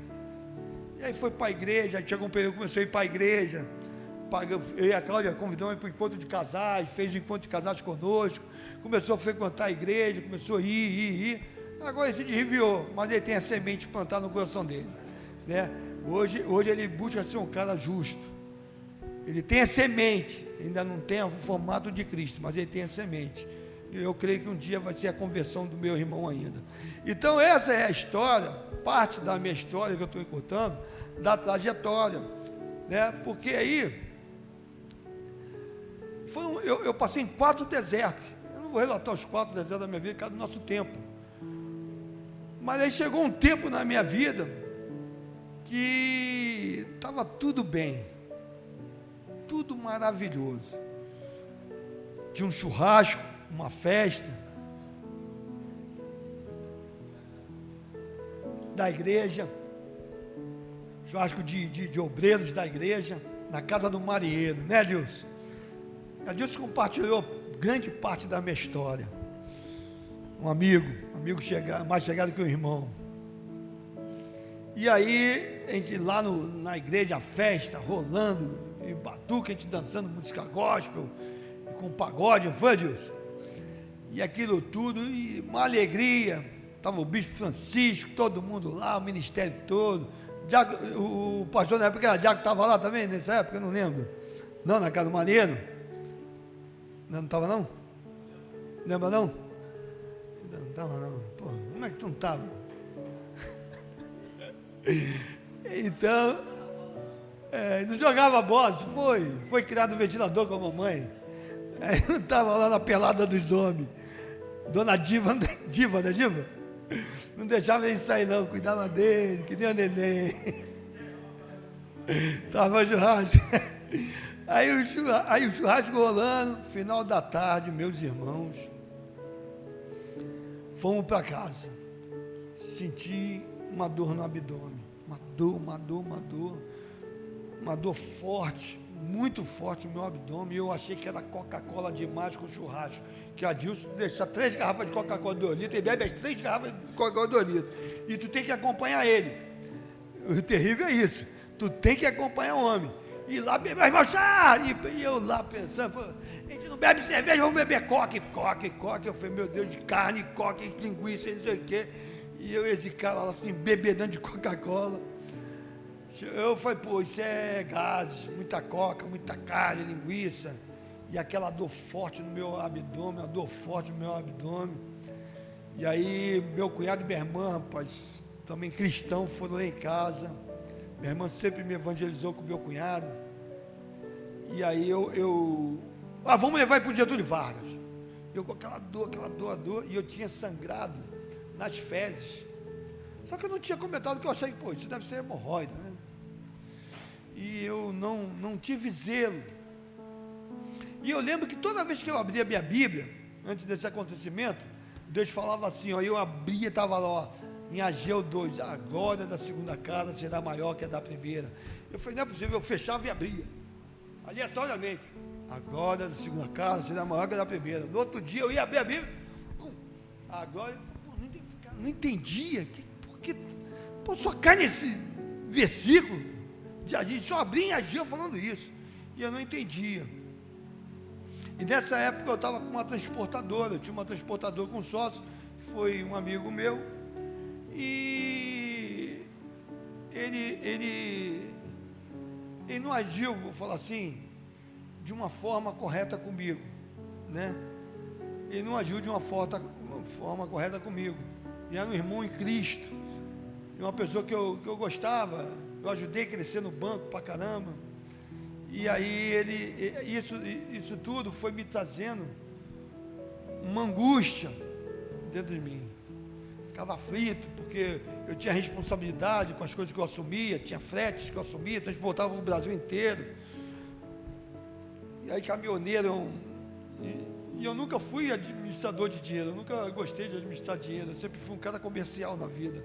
E aí foi para a igreja, aí chegou um período, começou a ir para a igreja. Eu e a Cláudia convidamos ele para o encontro de casais, fez o encontro de casais conosco, começou a frequentar a igreja, começou a ir. Agora ele se desviou, mas ele tem a semente plantada no coração dele, né? Hoje ele busca ser um cara justo. Ele tem a semente, ainda não tem o formato de Cristo, mas ele tem a semente. E eu creio que um dia vai ser a conversão do meu irmão ainda. Então essa é a história, parte da minha história que eu estou contando, da trajetória, né? Porque aí eu passei em 4 desertos. Eu não vou relatar os 4 desertos da minha vida, cada do nosso tempo. Mas aí chegou um tempo na minha vida que estava tudo bem, tudo maravilhoso. Tinha um churrasco, uma festa da igreja, churrasco de obreiros da igreja, na casa do Marieiro, né, Adilson? Adilson compartilhou grande parte da minha história. Um amigo mais chegado que o irmão. E aí, a gente lá na igreja, a festa rolando, e batuque, a gente dançando música gospel, e com pagode, não foi, Adilson? E aquilo tudo, e uma alegria. Estava o bispo Francisco, todo mundo lá, o ministério todo. O pastor na época era Diago, estava lá também, nessa época, eu não lembro. Não, na casa do Maneiro. Não estava não? Lembra não? Não estava não. Pô, como é que tu não estava? Então, não jogava bola, foi criado um ventilador com a mamãe. Aí eu estava lá na pelada dos homens. Dona Diva, Diva, né, Diva? Não deixava ele sair não, cuidava dele, que nem o neném. Tava churrasco. Aí o churrasco rolando, final da tarde, meus irmãos, fomos para casa. Senti uma dor no abdômen, uma dor forte, muito forte no meu abdômen. Eu achei que era Coca-Cola demais com churrasco, que a Dilson deixa 3 garrafas de Coca-Cola 2 litros e bebe as 3 garrafas de Coca-Cola 2 litros, e tu tem que acompanhar ele. O terrível é isso, tu tem que acompanhar o homem, e lá beber mais chá, e eu lá pensando, pô, a gente não bebe cerveja, vamos beber coca. Eu falei, meu Deus, de carne, coca, linguiça, não sei o quê. E eu, esse cara lá assim, bebedando de Coca-Cola. Eu falei, pô, isso é gases, muita coca, muita carne, linguiça. E aquela dor forte no meu abdômen, E aí, meu cunhado e minha irmã, rapaz, também cristão, foram lá em casa. Minha irmã sempre me evangelizou com o meu cunhado. E aí vamos levar ele para o Getúlio Vargas. Eu com aquela dor, e eu tinha sangrado nas fezes. Só que eu não tinha comentado, que eu achei que, pô, isso deve ser hemorroida, né? E eu não tive zelo. E eu lembro que toda vez que eu abria a minha Bíblia, antes desse acontecimento, Deus falava assim, ó, eu abria, estava lá, ó, em Ageu 2, a glória da segunda casa será maior que a da primeira. Eu falei, não é possível, eu fechava e abria, aleatoriamente. A glória da segunda casa será maior que a da primeira. No outro dia eu ia abrir a Bíblia, a glória, não entendia, porque só cai nesse versículo de Ageu, só abria em Ageu falando isso, e eu não entendia. E nessa época eu estava com uma transportadora, eu tinha uma transportadora com sócio, que foi um amigo meu, e ele não agiu, vou falar assim, de uma forma correta comigo, né? Ele não agiu de uma forma correta comigo. Ele era um irmão em Cristo, uma pessoa que eu gostava, eu ajudei a crescer no banco pra caramba. E aí isso tudo foi me trazendo uma angústia dentro de mim. Ficava aflito, porque eu tinha responsabilidade com as coisas que eu assumia, tinha fretes que eu assumia, transportava o Brasil inteiro. E aí caminhoneiro, e eu nunca fui administrador de dinheiro, eu nunca gostei de administrar dinheiro, eu sempre fui um cara comercial na vida,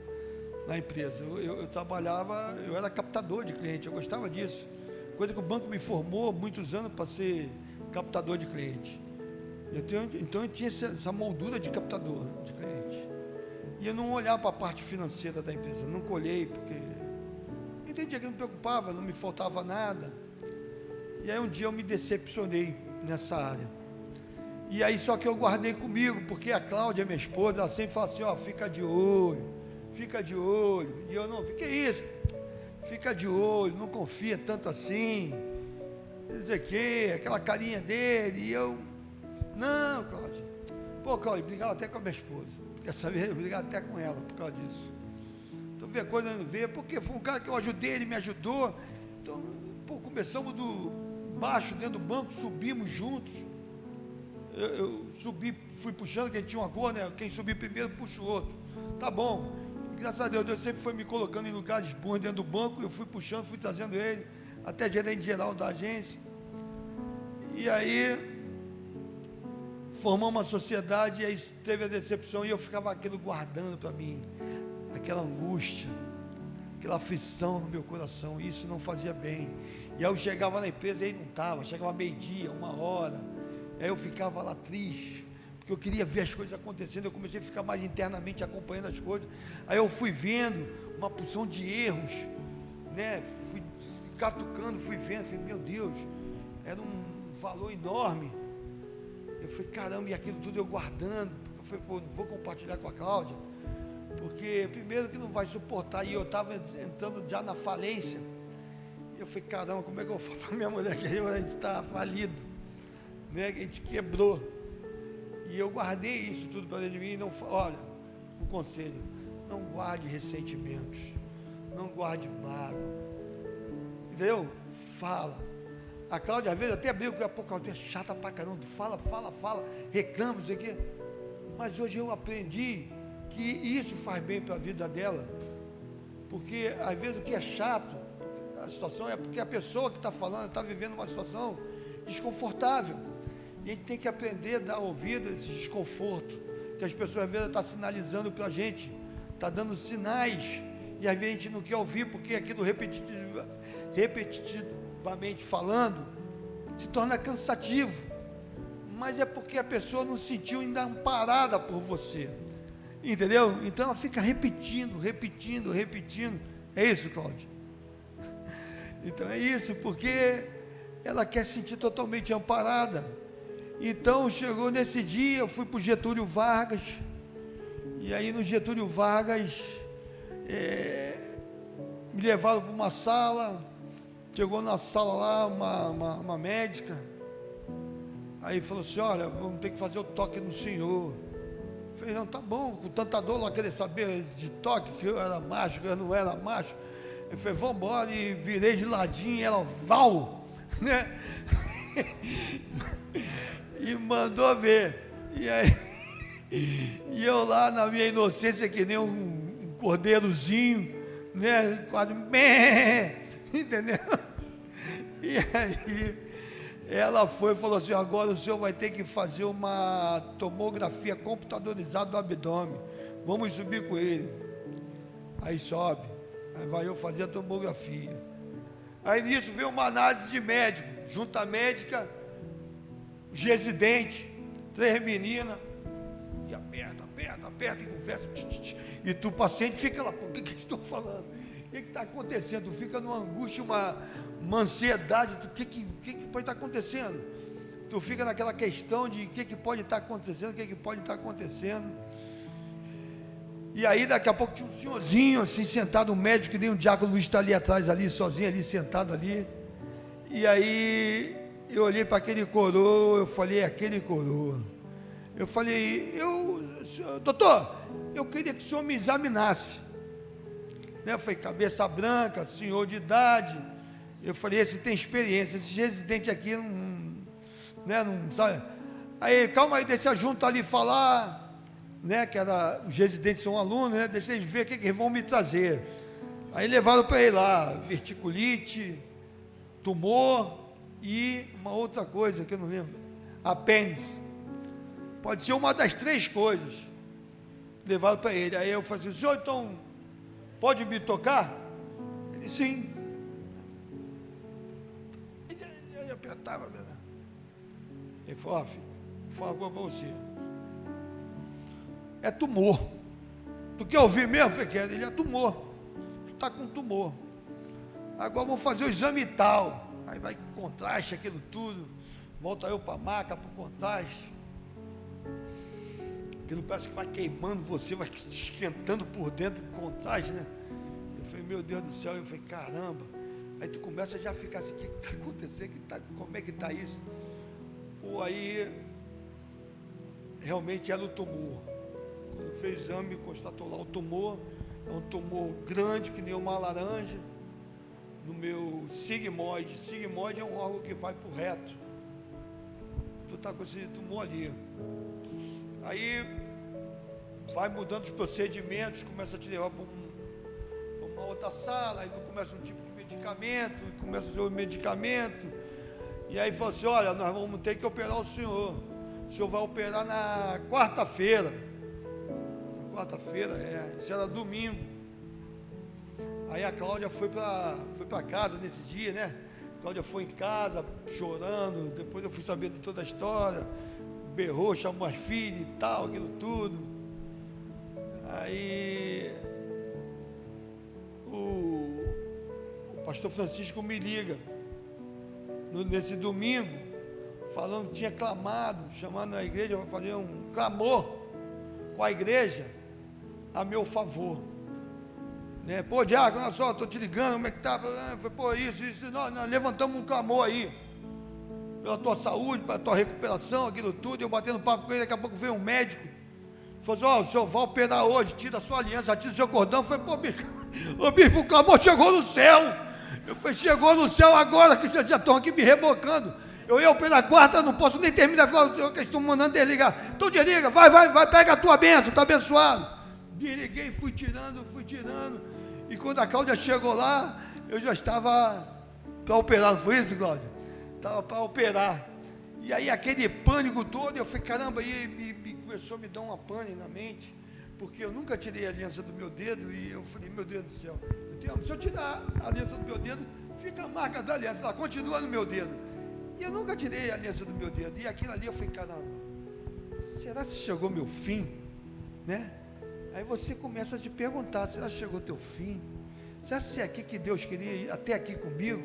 na empresa. Eu trabalhava, eu era captador de cliente, eu gostava disso. Coisa que o banco me formou muitos anos para ser captador de cliente. Então eu tinha essa moldura de captador de cliente. E eu não olhava para a parte financeira da empresa, nunca olhei, porque eu entendia que não me preocupava, não me faltava nada. E aí um dia eu me decepcionei nessa área. E aí só que eu guardei comigo, porque a Cláudia, minha esposa, ela sempre fala assim, ó, fica de olho. E eu não, que isso? Fica de olho, não confia tanto assim, dizer que, aquela carinha dele, e eu, não, Cláudia. Pô, Cláudia, brigava até com a minha esposa, quer saber? Eu brigava até com ela por causa disso. Então, ver coisa não vê, porque foi um cara que eu ajudei, ele me ajudou. Então, pô, começamos do baixo, dentro do banco, subimos juntos. Eu subi, fui puxando, quem tinha uma cor, né? Quem subir primeiro, puxa o outro. Tá bom. Graças a Deus, Deus sempre foi me colocando em lugares bons dentro do banco, eu fui puxando, fui trazendo ele, até gerente geral da agência. E aí, formamos uma sociedade, e aí teve a decepção, e eu ficava aquilo guardando para mim, aquela angústia, aquela aflição no meu coração, isso não fazia bem. E aí eu chegava na empresa, e ele não estava, chegava meio-dia, 1h, aí eu ficava lá triste, eu queria ver as coisas acontecendo, eu comecei a ficar mais internamente acompanhando as coisas, aí eu fui vendo uma porção de erros, né, fui catucando, fui vendo, falei, meu Deus, era um valor enorme, eu falei, caramba, e aquilo tudo eu guardando, porque eu falei, pô, não vou compartilhar com a Cláudia, porque primeiro que não vai suportar, e eu estava entrando já na falência, eu falei, caramba, como é que eu falo para minha mulher que a gente está falido, né, que a gente quebrou. E eu guardei isso tudo para dentro de mim. Não, olha, um conselho: não guarde ressentimentos, não guarde mágoa, entendeu? Fala. A Cláudia, às vezes, até briga com ela, pô, Cláudia, é chata pra caramba, fala, reclama, não sei o quê. Mas hoje eu aprendi que isso faz bem para a vida dela. Porque, às vezes, o que é chato, a situação é porque a pessoa que está falando está vivendo uma situação desconfortável. E a gente tem que aprender a dar ouvido a esse desconforto, que as pessoas, às vezes, estão sinalizando para a gente, está dando sinais, e às vezes a gente não quer ouvir, porque aquilo repetitivamente falando, se torna cansativo, mas é porque a pessoa não se sentiu ainda amparada por você, entendeu? Então ela fica repetindo, é isso, Cláudia? Então é isso, porque ela quer se sentir totalmente amparada. Então chegou nesse dia, eu fui para o Getúlio Vargas, e aí no Getúlio Vargas, me levaram para uma sala. Chegou na sala lá, uma médica, aí falou assim, olha, vamos ter que fazer o toque no senhor. Eu falei, não, tá bom, com tanta dor, ela queria saber de toque, que eu era macho, que eu não era macho. Eu falei, vamos embora, e virei de ladinho, e ela, val, né? E mandou ver, e aí, e eu lá na minha inocência, que nem um cordeirozinho, né, quase, entendeu? E aí ela foi e falou assim, agora o senhor vai ter que fazer uma tomografia computadorizada do abdômen, vamos subir com ele. Aí sobe, aí vai eu fazer a tomografia. Aí nisso veio uma análise de médico, junto à médica, os residentes, 3 meninas, e aperta, e conversa, e tu, paciente, fica lá, o que estou falando? O que está acontecendo? Tu fica numa angústia, uma ansiedade, o que pode estar acontecendo? Tu fica naquela questão de o que pode estar acontecendo, e aí daqui a pouco tinha um senhorzinho assim, sentado, um médico, que nem um diácono Luiz está ali atrás, ali, sozinho ali, sentado ali, e aí eu olhei para aquele coroa, eu falei, aquele coroa, eu falei, doutor, eu queria que o senhor me examinasse, né? Eu falei, cabeça branca, senhor de idade, eu falei, esse tem experiência, esse residente aqui não sabe, aí, calma aí, deixa junto ali falar, né, que era, os residentes são alunos, né, deixa eles ver o que eles vão me trazer. Aí levaram para ele lá, verticulite, tumor e uma outra coisa que eu não lembro, apêndice, pode ser uma das 3 coisas, levaram para ele. Aí eu falei assim, o senhor então pode me tocar? Ele, sim. Ele apertava, ele falou, filho, vou falar para você, é tumor. Tu quer ouvir mesmo? Eu falei, quero. Ele, é tumor, tu está com tumor, agora vamos fazer o exame tal, aí vai com contraste, aquilo tudo, volta eu para a maca, para o contraste, aquilo parece que vai queimando você, vai te esquentando por dentro do contraste, né? Eu falei, meu Deus do céu, eu falei, caramba, aí tu começa já a ficar assim, o que está acontecendo, como é que está isso? Pô, aí, realmente era o tumor. Quando fez o exame, constatou lá o tumor, é um tumor grande, que nem uma laranja, no meu sigmoide. Sigmoide é um órgão que vai para o reto. Tu está com esse tumor ali. Aí vai mudando os procedimentos, começa a te levar para uma outra sala, aí começa um tipo de medicamento, começa a fazer o medicamento, e aí fala assim, olha, nós vamos ter que operar o senhor vai operar na quarta-feira, isso era domingo. Aí a Cláudia foi para casa nesse dia, né? A Cláudia foi em casa chorando, depois eu fui saber de toda a história, berrou, chamou as filhas e tal, aquilo tudo. Aí o pastor Francisco me liga nesse domingo, falando que tinha clamado, chamando a igreja para fazer um clamor com a igreja a meu favor, né? Pô, diácono, olha só, estou te ligando, como é que está? Foi, pô, isso, nós levantamos um clamor aí, pela tua saúde, pela tua recuperação, aquilo tudo. Eu batendo papo com ele, daqui a pouco veio um médico, falou assim, o senhor vai operar hoje, tira a sua aliança, tira o seu cordão. Eu falei, pô, bispo, o clamor chegou no céu, Eu falei, chegou no céu agora, que vocês já estão aqui me rebocando. Eu ia pela quarta, não posso nem terminar de falar, Senhor, que eles estão mandando desligar. Então desliga, vai, pega a tua bênção, está abençoado. Desliguei, fui tirando. E quando a Cláudia chegou lá, eu já estava para operar, não foi isso, Cláudia? Estava para operar. E aí aquele pânico todo, eu falei, caramba, e começou a me dar uma pane na mente, porque eu nunca tirei a aliança do meu dedo, e eu falei, meu Deus do céu, se eu tirar a aliança do meu dedo, fica a marca da aliança, ela continua no meu dedo. E eu nunca tirei a aliança do meu dedo, e aquilo ali eu falei, caramba, será que chegou meu fim? Né? Aí você começa a se perguntar, será que chegou teu fim? Será que é aqui que Deus queria ir até aqui comigo?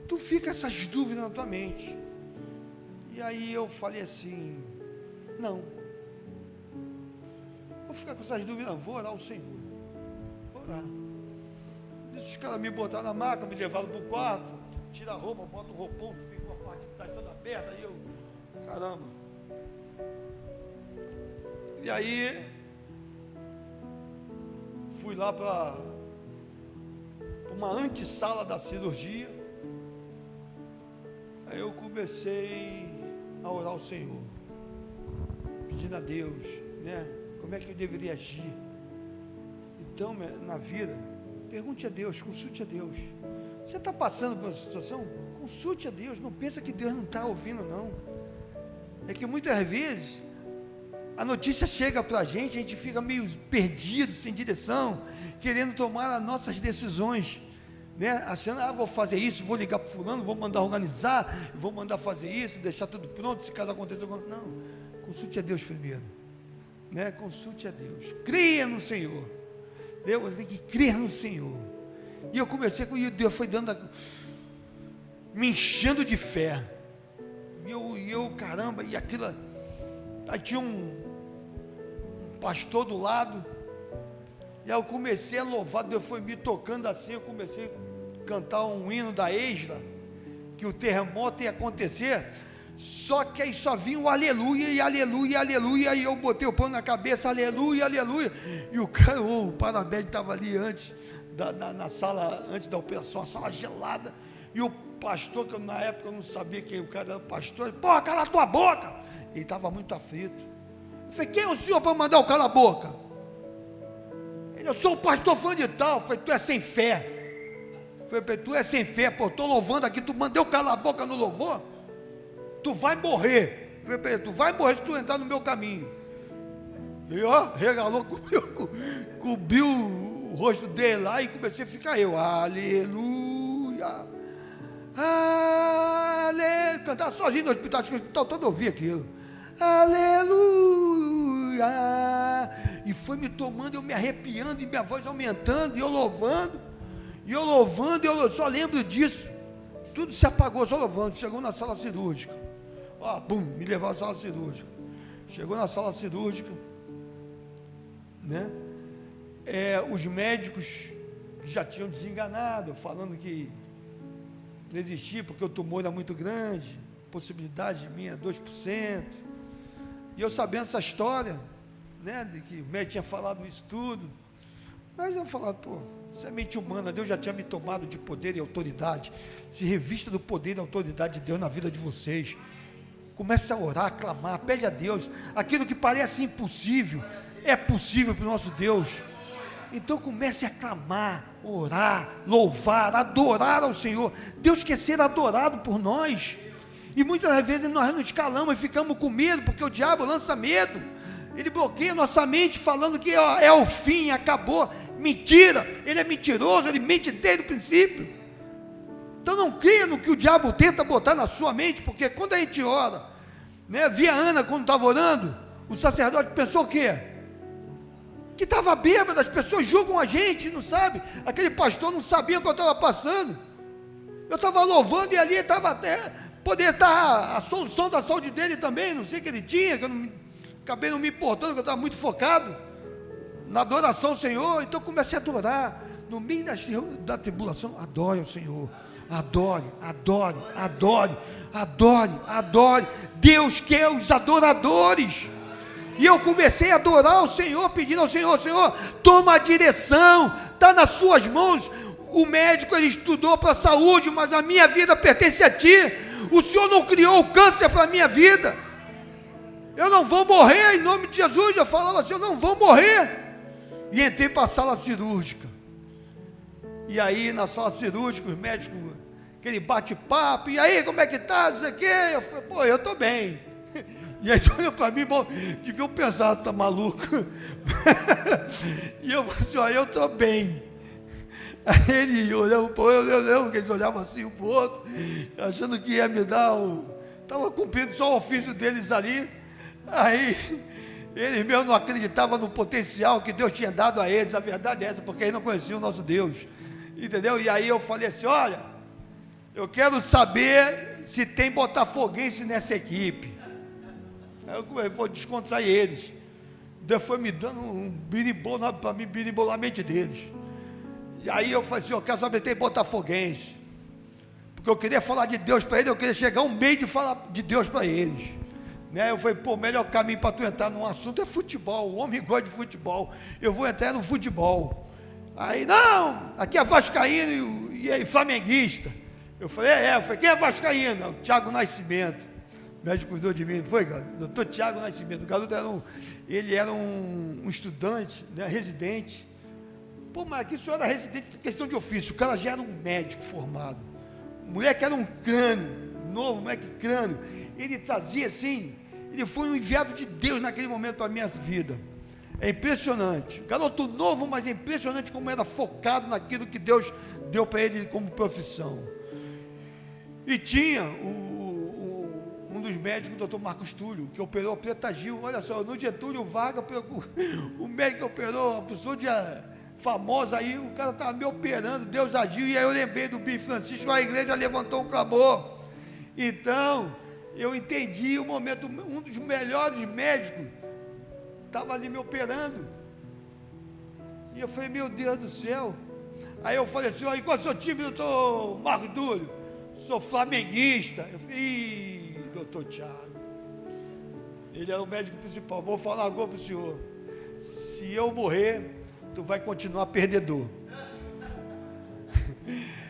Tu fica essas dúvidas na tua mente. E aí eu falei assim, não, vou ficar com essas dúvidas, não, vou orar ao Senhor, vou orar. Os caras me botaram na maca, me levaram para o quarto, tira a roupa, bota o roupão, fica com a parte de trás toda aberta, aí eu, caramba. E aí, fui lá para uma antessala da cirurgia, aí eu comecei a orar ao Senhor, pedindo a Deus, né, como é que eu deveria agir. Então, na vida, pergunte a Deus, consulte a Deus. Você está passando por uma situação? Consulte a Deus, não pensa que Deus não está ouvindo, não. É que muitas vezes, a notícia chega para a gente fica meio perdido, sem direção, querendo tomar as nossas decisões, né? Achando, vou fazer isso, vou ligar para fulano, vou mandar organizar, vou mandar fazer isso, deixar tudo pronto, se caso aconteça alguma coisa. Não, consulte a Deus primeiro, né? Consulte a Deus, creia no Senhor. Deus tem que crer no Senhor. E eu comecei com isso, Deus foi dando, me enchendo de fé. E eu, caramba, e aquilo, aí tinha um pastor do lado, e aí eu comecei a louvar, Deus foi me tocando assim, eu comecei a cantar um hino da Esdra, que o terremoto ia acontecer, só que aí só vinha o aleluia, e aleluia, aleluia, e eu botei o pano na cabeça, aleluia, aleluia, e o cara, o paramédico estava ali antes, na sala, antes da operação, a sala gelada, e o pastor, que na época eu não sabia quem o cara era pastor, ele, pô, cala a tua boca, ele estava muito aflito. Eu falei, quem é o senhor para mandar o cala a boca? Ele, eu sou o pastor fã de tal. Eu falei, tu é sem fé. Eu falei, tu é sem fé, pô, estou louvando aqui, tu mandou calar a boca no louvor? Tu vai morrer. Eu falei, tu vai morrer se tu entrar no meu caminho. Ele, ó, regalou, cobriu o rosto dele lá e comecei a ficar eu, aleluia, aleluia, cantava sozinho no hospital, acho que o hospital todo ouvia aquilo, aleluia, e foi me tomando, eu me arrepiando, e minha voz aumentando, e eu louvando, eu só lembro disso, tudo se apagou, só louvando. Chegou na sala cirúrgica, ó, bum, me levou à sala cirúrgica, chegou na sala cirúrgica, né, os médicos já tinham desenganado, falando que não existia, porque o tumor era muito grande, possibilidade minha 2%, e eu sabendo essa história, né, de que o médico tinha falado isso tudo, mas eu falava, pô, isso é mente humana, Deus já tinha me tomado de poder e autoridade, se revista do poder e autoridade de Deus na vida de vocês, comece a orar, a clamar, pede a Deus, aquilo que parece impossível, é possível para o nosso Deus. Então comece a clamar, orar, louvar, adorar ao Senhor. Deus quer ser adorado por nós, e muitas vezes nós nos calamos e ficamos com medo, porque o diabo lança medo, ele bloqueia nossa mente falando que é o fim, acabou. Mentira, ele é mentiroso, ele mente desde o princípio. Então não creia no que o diabo tenta botar na sua mente, porque quando a gente ora, né, via Ana quando estava orando, o sacerdote pensou o quê? Que estava bêbado, as pessoas julgam a gente, não sabe? Aquele pastor não sabia o que eu estava passando. Eu estava louvando e ali estava até, poderia estar a solução da saúde dele também, não sei o que ele tinha, que eu acabei não me importando, que eu estava muito focado na adoração ao Senhor. Então comecei a adorar, no meio da tribulação, adore ao Senhor, adore, adore, adore, adore, adore, Deus quer os adoradores. E eu comecei a adorar o Senhor, pedindo ao Senhor, Senhor, toma a direção, está nas suas mãos, O médico, ele estudou para a saúde, mas a minha vida pertence a ti. O Senhor não criou o câncer para a minha vida. Eu não vou morrer, em nome de Jesus. Eu falava assim, eu não vou morrer. E entrei para a sala cirúrgica. E aí, na sala cirúrgica, os médicos, aquele bate-papo, e aí, como é que tá, não sei o quê? Eu falei, pô, eu estou bem. E aí, olhou para mim, bom, deviam pensar, tá maluco? E eu falei assim, ó, eu estou bem. Aí ele olhava, pô, eu lembro que eles olhavam assim um para o outro, achando que ia me dar estava cumprindo só o ofício deles ali. Aí eles mesmo não acreditavam no potencial que Deus tinha dado a eles. A verdade é essa, porque eles não conheciam o nosso Deus, entendeu? E aí eu falei assim, olha, eu quero saber se tem botafoguense nessa equipe. Aí eu vou descontrair eles. Deus foi me dando um birimbolo para mim, birimbolar a mente deles. E aí eu falei assim, eu quero saber se tem botafoguense, porque eu queria falar de Deus para eles, eu queria chegar um meio de falar de Deus para eles, né? Eu falei, pô, o melhor caminho para tu entrar num assunto é futebol, o homem gosta de futebol, eu vou entrar no futebol. Aí, não, aqui é vascaíno e flamenguista. Eu falei, eu falei, quem é vascaíno? O Thiago Nascimento. O médico cuidou de mim, não foi, cara? Doutor Thiago Nascimento. O garoto era um estudante, né, residente. Pô, mas aqui só era residente por questão de ofício. O cara já era um médico formado. O moleque era um crânio, novo, moleque crânio. Ele trazia assim, ele foi um enviado de Deus naquele momento para a minha vida. É impressionante. Garoto novo, mas é impressionante como era focado naquilo que Deus deu para ele como profissão. E tinha um dos médicos, o doutor Marcos Túlio, que operou a Preta Gil. Olha só, no Getúlio Vargas, o médico que operou, a pessoa famosa aí, o cara estava me operando, Deus agiu, e aí eu lembrei do Bispo Francisco, a igreja levantou um clamor. Então, eu entendi o momento, um dos melhores médicos estava ali me operando. E eu falei, meu Deus do céu. Aí eu falei assim, e qual é o seu time, doutor Marcos Túlio? Sou flamenguista. Eu falei, doutor Thiago, ele era o médico principal, vou falar agora para o senhor, se eu morrer, tu vai continuar perdedor.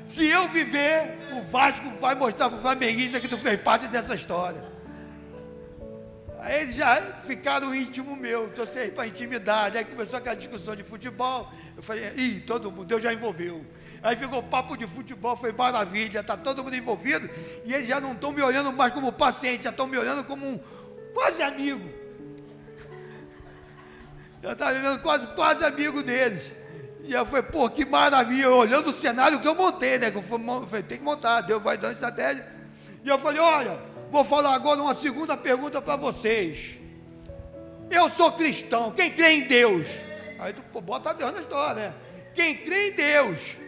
Se eu viver, o Vasco vai mostrar para o flamenguista que tu fez parte dessa história. Aí eles já ficaram íntimo meu, trouxe para intimidade. Aí começou aquela discussão de futebol. Eu falei, todo mundo, Deus já envolveu. Aí ficou papo de futebol, foi maravilha, está todo mundo envolvido. E eles já não estão me olhando mais como paciente, já estão me olhando como um quase amigo. Já estava vivendo quase amigo deles. E eu falei, pô, que maravilha, olhando o cenário que eu montei, né? Eu falei, tem que montar, Deus vai dando estratégia. E eu falei, olha, vou falar agora uma segunda pergunta para vocês. Eu sou cristão, quem crê em Deus? Aí tu bota Deus na história, né? Quem crê em Deus?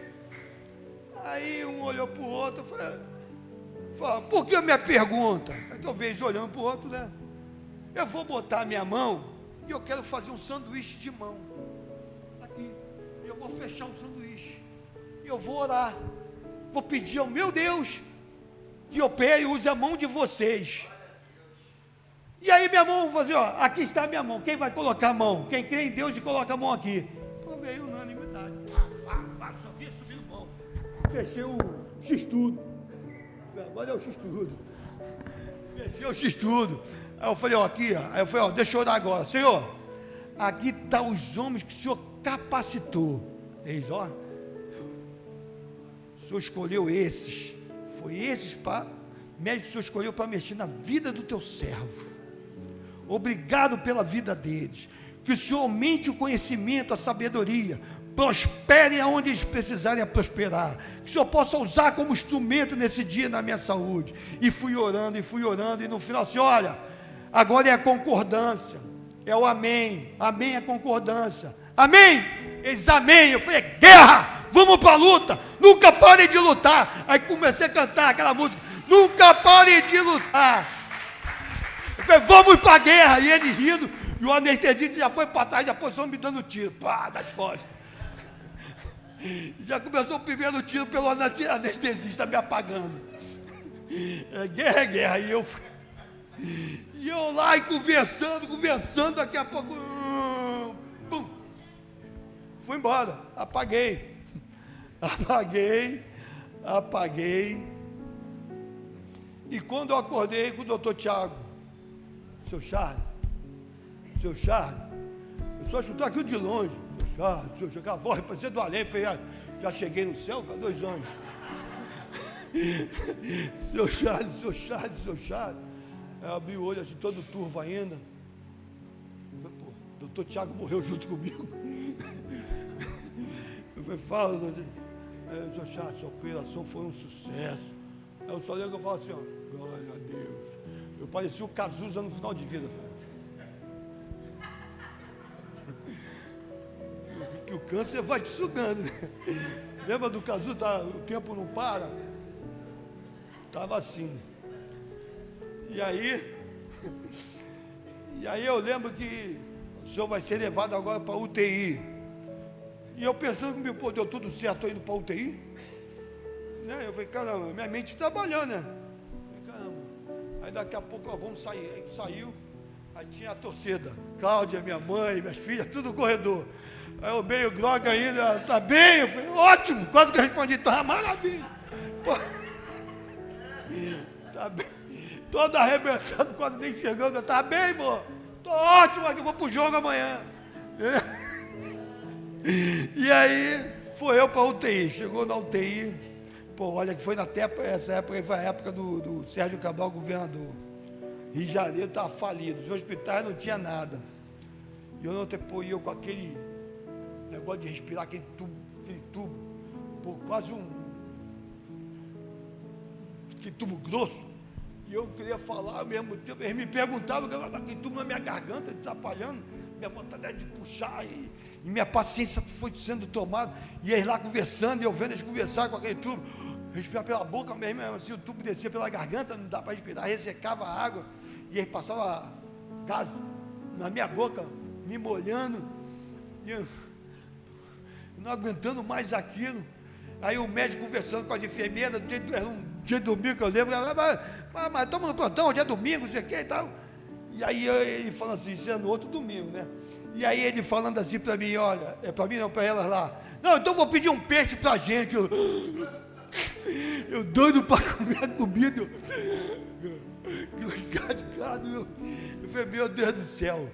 Aí um olhou para o outro, eu falei, por que a minha pergunta? É que eu vejo olhando para o outro, né? Eu vou botar a minha mão e eu quero fazer um sanduíche de mão. Aqui, eu vou fechar um sanduíche. E eu vou orar. Vou pedir ao meu Deus que opere e use a mão de vocês. E aí minha mão, vou fazer, ó, aqui está a minha mão. Quem vai colocar a mão? Quem crê em Deus e coloca a mão aqui. Então veio unanimidade. Só vinha subindo mão. Fechei o X-tudo. Agora é o X-tudo. Fechei o X-tudo. Aí eu falei, ó, aqui, ó. Aí eu falei, ó, deixa eu orar agora. Senhor, aqui estão os homens que o Senhor capacitou. Eis, ó. O Senhor escolheu esses. Foi esses médicos que o Senhor escolheu para mexer na vida do teu servo. Obrigado pela vida deles. Que o Senhor aumente o conhecimento, a sabedoria. Prospere aonde eles precisarem prosperar. Que o Senhor possa usar como instrumento nesse dia na minha saúde. E fui orando, e no final assim, olha, agora é a concordância. É o amém. Amém é a concordância. Amém? Eles, amém. Eu falei, guerra! Vamos para a luta, nunca pare de lutar. Aí comecei a cantar aquela música, nunca pare de lutar. Eu falei, vamos para a guerra. E eles rindo, e o anestesista já foi para trás da posição me dando tiro, pá, nas costas. Já começou o primeiro tiro pelo anestesista me apagando. É guerra. E eu lá e conversando, daqui a pouco, pum, fui embora, apaguei. Apaguei. E quando eu acordei com o doutor Tiago, seu Charles, eu só escutar aquilo de longe, seu Charles, aquela voz parecia do além, falei, já cheguei no céu com 2 anjos. Seu Charles. Aí eu abri o olho assim, todo turvo ainda. Eu falei, pô, o doutor Tiago morreu junto comigo. Eu falei, fala, doutor. Aí, seu Charles, sua operação foi um sucesso. Aí eu só lembro que eu falo assim, ó, glória a Deus. Eu parecia o Cazuza no final de vida, filho. Que o câncer vai te sugando, né? Lembra do Cazuza, o tempo não para? Estava assim. E aí eu lembro que o senhor vai ser levado agora para UTI. E eu pensando comigo, pô, deu tudo certo, estou indo para UTI? Né? Eu falei, caramba, minha mente trabalhando, né? Eu falei, caramba. Aí daqui a pouco, ó, vamos sair. Aí saiu, aí tinha a torcida. Cláudia, minha mãe, minhas filhas, tudo no corredor. Aí eu meio droga ainda, tá bem? Eu falei, ótimo, quase que eu respondi, tá maravilha. Pô. Tá bem. Todo arrebentado, quase nem enxergando. Tá bem, irmão? Tô ótimo, aqui eu vou pro jogo amanhã. E aí, foi eu pra UTI. Chegou na UTI. Pô, olha que foi essa época aí foi a época do Sérgio Cabral, governador. Rio de Janeiro estava falido. Os hospitais não tinha nada. E eu não pô, eu com aquele negócio de respirar, aquele tubo, pô, quase aquele tubo grosso. E eu queria falar ao mesmo tempo, eles me perguntavam, aquele tubo na minha garganta, atrapalhando, minha vontade era de puxar, e minha paciência foi sendo tomada, e eles lá conversando, e eu vendo eles conversar com aquele tubo, respirar pela boca mesmo, assim, o tubo descia pela garganta, não dá para respirar, ressecava a água, e eles passavam gás na minha boca, me molhando, e eu não aguentando mais aquilo. Aí o médico conversando com as enfermeiras, era um dia de domingo que eu lembro, mas estamos no plantão, hoje é domingo, não sei o que e tal. E aí ele falando assim, isso é no outro domingo, né? E aí ele falando assim para mim, olha, é para mim não, para elas lá. Não, então vou pedir um peixe para a gente. Eu doido para comer a comida. Eu falei, meu Deus do céu.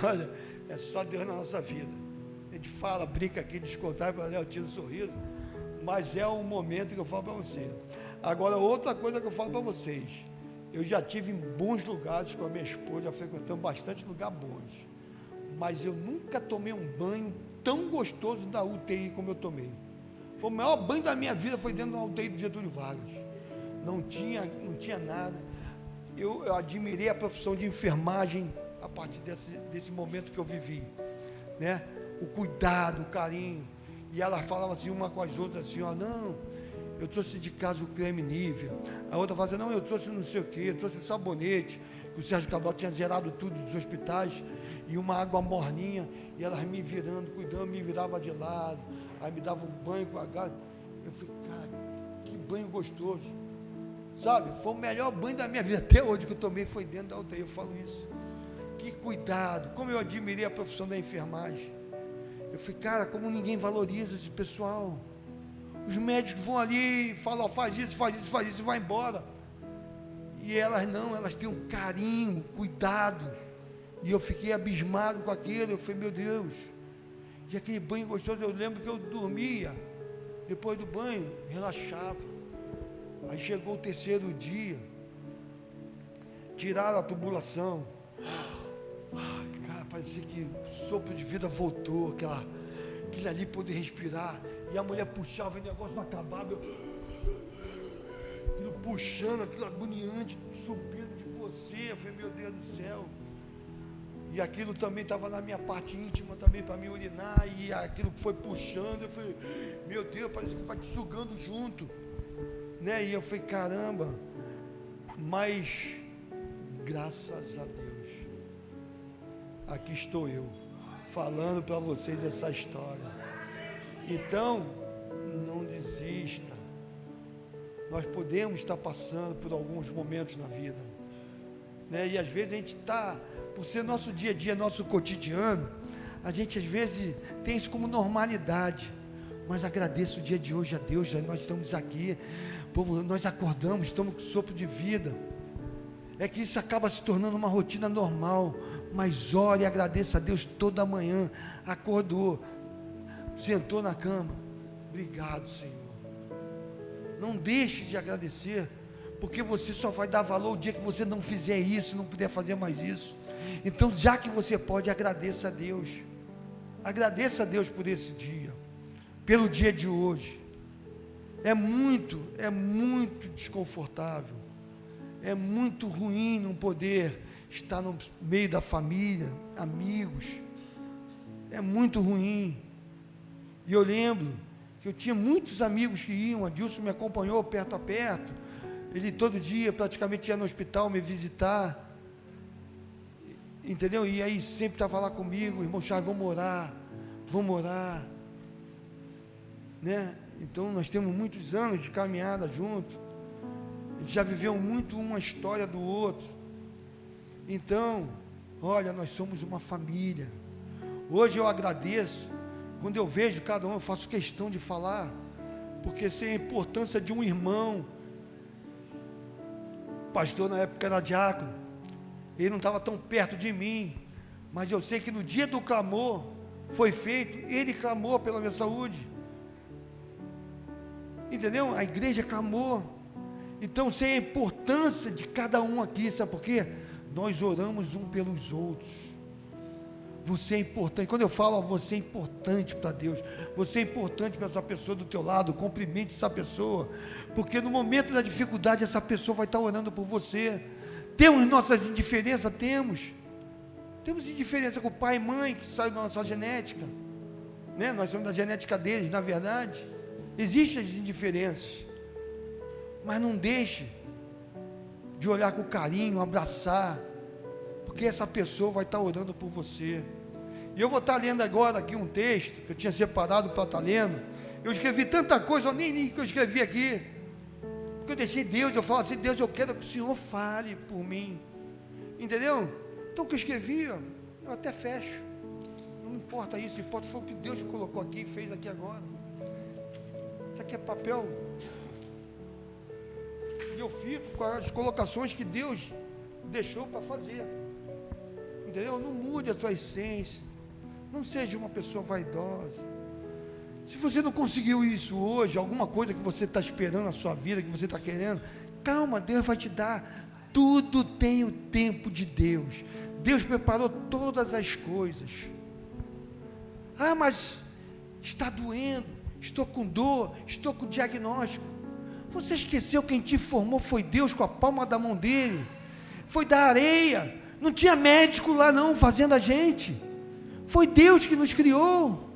Olha, é só Deus na nossa vida. A gente fala, brinca aqui, descontrai para eu tiro um sorriso. Mas é um momento que eu falo para você. Agora, outra coisa que eu falo para vocês. Eu já tive em bons lugares com a minha esposa, já frequentamos bastante lugares bons. Mas eu nunca tomei um banho tão gostoso da UTI como eu tomei. Foi o maior banho da minha vida, foi dentro da UTI do Getúlio Vargas. Não tinha nada. Eu admirei a profissão de enfermagem a partir desse momento que eu vivi. Né? O cuidado, o carinho. E ela falava assim, uma com as outras, assim, ó, não, eu trouxe de casa o creme Nivea. A outra falava assim, não, eu trouxe não sei o quê, eu trouxe o sabonete, que o Sérgio Cabral tinha zerado tudo dos hospitais, e uma água morninha, e elas me virando, cuidando, me virava de lado, aí me dava um banho com a gás. Eu falei, cara, que banho gostoso. Sabe, foi o melhor banho da minha vida, até hoje que eu tomei foi dentro da UTI, eu falo isso. Que cuidado, como eu admirei a profissão da enfermagem. Eu falei, cara, como ninguém valoriza esse pessoal. Os médicos vão ali e falam, faz isso e vai embora. E elas não, elas têm um carinho, cuidado. E eu fiquei abismado com aquilo, eu falei, meu Deus. E aquele banho gostoso, eu lembro que eu dormia, depois do banho, relaxava. Aí chegou o 3º dia, tiraram a tubulação. Cara, parecia que o sopro de vida voltou, aquilo ali poder respirar, e a mulher puxava e o negócio não acabava, aquilo puxando, aquilo agoniante, subindo de você, eu falei, meu Deus do céu, e aquilo também estava na minha parte íntima também para me urinar, e aquilo foi puxando, eu falei, meu Deus, parece que vai te sugando junto, né? E eu falei, caramba, mas graças a Deus, aqui estou eu, falando para vocês essa história. Então, não desista. Nós podemos estar passando por alguns momentos na vida, né? E às vezes a gente está, por ser nosso dia a dia, nosso cotidiano, a gente às vezes tem isso como normalidade. mas agradeça o dia de hoje a Deus. Nós estamos aqui, povo, nós acordamos, estamos com sopro de vida. É que isso acaba se tornando uma rotina normal, mas ore e agradeça a Deus toda manhã. Acordou, sentou na cama, obrigado, Senhor. Não deixe de agradecer, porque você só vai dar valor o dia que você não fizer isso, não puder fazer mais isso. Então, já que você pode, agradeça a Deus. Agradeça a Deus por esse dia, pelo dia de hoje. É muito desconfortável, é muito ruim não poder estar no meio da família, amigos. É muito ruim. E eu lembro que eu tinha muitos amigos que iam, a Dilson me acompanhou perto a perto, ele todo dia praticamente ia no hospital me visitar, entendeu? E aí sempre estava lá comigo, irmão Charles, vamos orar, né? Então nós temos muitos anos de caminhada junto, a gente já viveu muito uma história do outro. Então, olha, nós somos uma família. Hoje eu agradeço, quando eu vejo cada um, eu faço questão de falar, porque sei a importância de um irmão. O pastor na época era diácono, ele não estava tão perto de mim, mas eu sei que no dia do clamor foi feito, ele clamou pela minha saúde, entendeu? A igreja clamou. Então sei a importância de cada um aqui, sabe por quê? Nós oramos um pelos outros. Você é importante. Quando eu falo, você é importante para Deus, você é importante para essa pessoa do teu lado. Cumprimente essa pessoa, porque no momento da dificuldade essa pessoa vai estar orando por você. Temos nossas indiferenças? Temos indiferença com o pai e mãe, que sai da nossa genética, né? Nós somos da genética deles, na verdade. Existem as indiferenças, mas não deixe de olhar com carinho, abraçar, porque essa pessoa vai estar orando por você. E eu vou estar lendo agora aqui um texto que eu tinha separado para estar lendo. Eu escrevi tanta coisa, eu nem li que eu escrevi aqui, porque eu deixei Deus. Eu falo assim: Deus, eu quero que o Senhor fale por mim, entendeu? Então o que eu escrevi, eu até fecho, não importa isso, importa foi o que Deus colocou aqui, fez aqui agora. Isso aqui é papel, e eu fico com as colocações que Deus deixou para fazer, entendeu? Não mude a sua essência, não seja uma pessoa vaidosa. Se você não conseguiu isso hoje, alguma coisa que você está esperando na sua vida, que você está querendo, calma, Deus vai te dar. Tudo tem o tempo de Deus. Deus preparou todas as coisas. Ah, mas está doendo, estou com dor, estou com diagnóstico. Você esqueceu quem te formou foi Deus, com a palma da mão dele. Foi da areia, não tinha médico lá não fazendo a gente. Foi Deus que nos criou.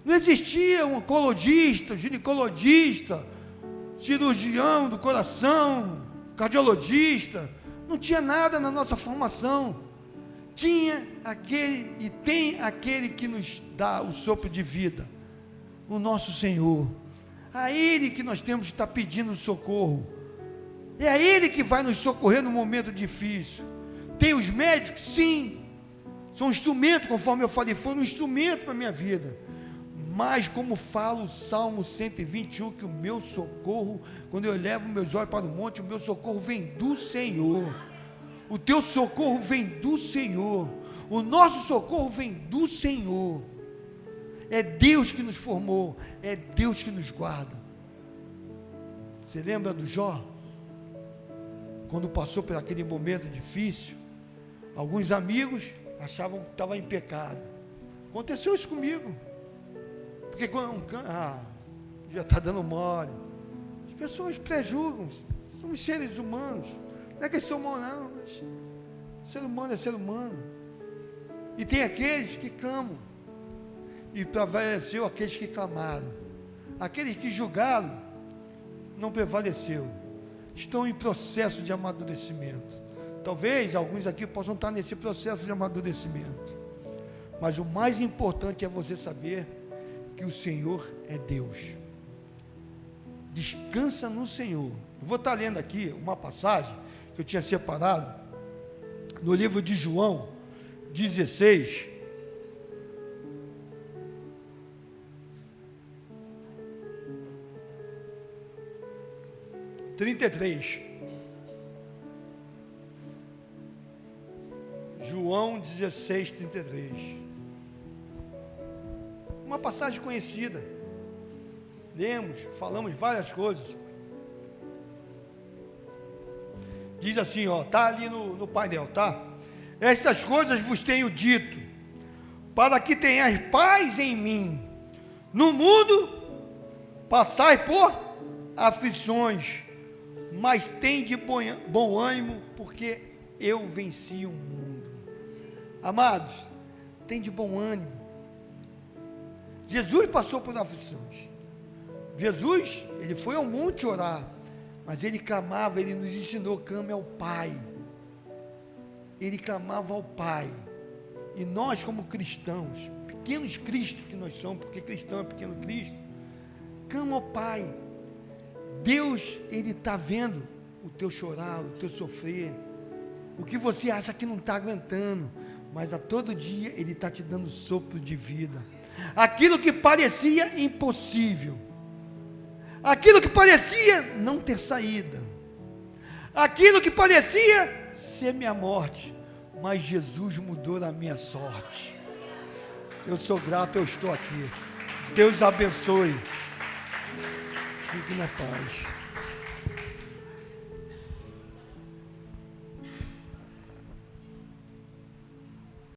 Não existia um oncologista, ginecologista, cirurgião do coração, cardiologista. Não tinha nada na nossa formação. Tinha aquele e tem aquele que nos dá o sopro de vida, o nosso Senhor. A Ele que nós temos que estar pedindo socorro. É a Ele que vai nos socorrer no momento difícil. Tem os médicos? Sim. São um instrumento, conforme eu falei, foi um instrumento para a minha vida. Mas como fala o Salmo 121, que o meu socorro, quando eu levo meus olhos para o monte, o meu socorro vem do Senhor. O teu socorro vem do Senhor. O nosso socorro vem do Senhor. É Deus que nos formou, é Deus que nos guarda. Você lembra do Jó? Quando passou por aquele momento difícil, alguns amigos achavam que estava em pecado. Aconteceu isso comigo. Porque quando já está dando mole. As pessoas prejulgam, somos seres humanos. Não é que eles são maus, não, mas ser humano é ser humano. E tem aqueles que clamam, e prevaleceu aqueles que clamaram. Aqueles que julgaram, não prevaleceu. Estão em processo de amadurecimento. Talvez alguns aqui possam estar nesse processo de amadurecimento. Mas o mais importante é você saber que o Senhor é Deus. Descansa no Senhor. Eu vou estar lendo aqui uma passagem que eu tinha separado no livro de João 16. 33. João 16, 33. Uma passagem conhecida. Lemos, falamos várias coisas. Diz assim, ó, tá ali no painel, tá? Estas coisas vos tenho dito, para que tenhais paz em mim. No mundo, passai por aflições, mas tende bom ânimo, porque eu venci o mundo. Amados, tende bom ânimo. Jesus passou por aflições. Jesus, ele foi ao monte orar, mas ele clamava, ele nos ensinou, clame ao Pai. Ele clamava ao Pai. E nós, como cristãos, pequenos cristos que nós somos, porque cristão é pequeno Cristo, clama ao Pai. Deus, ele está vendo o teu chorar, o teu sofrer, o que você acha que não está aguentando, mas a todo dia ele está te dando sopro de vida. Aquilo que parecia impossível, aquilo que parecia não ter saída, aquilo que parecia ser minha morte, mas Jesus mudou a minha sorte. Eu sou grato, eu estou aqui. Deus abençoe. Fique na paz.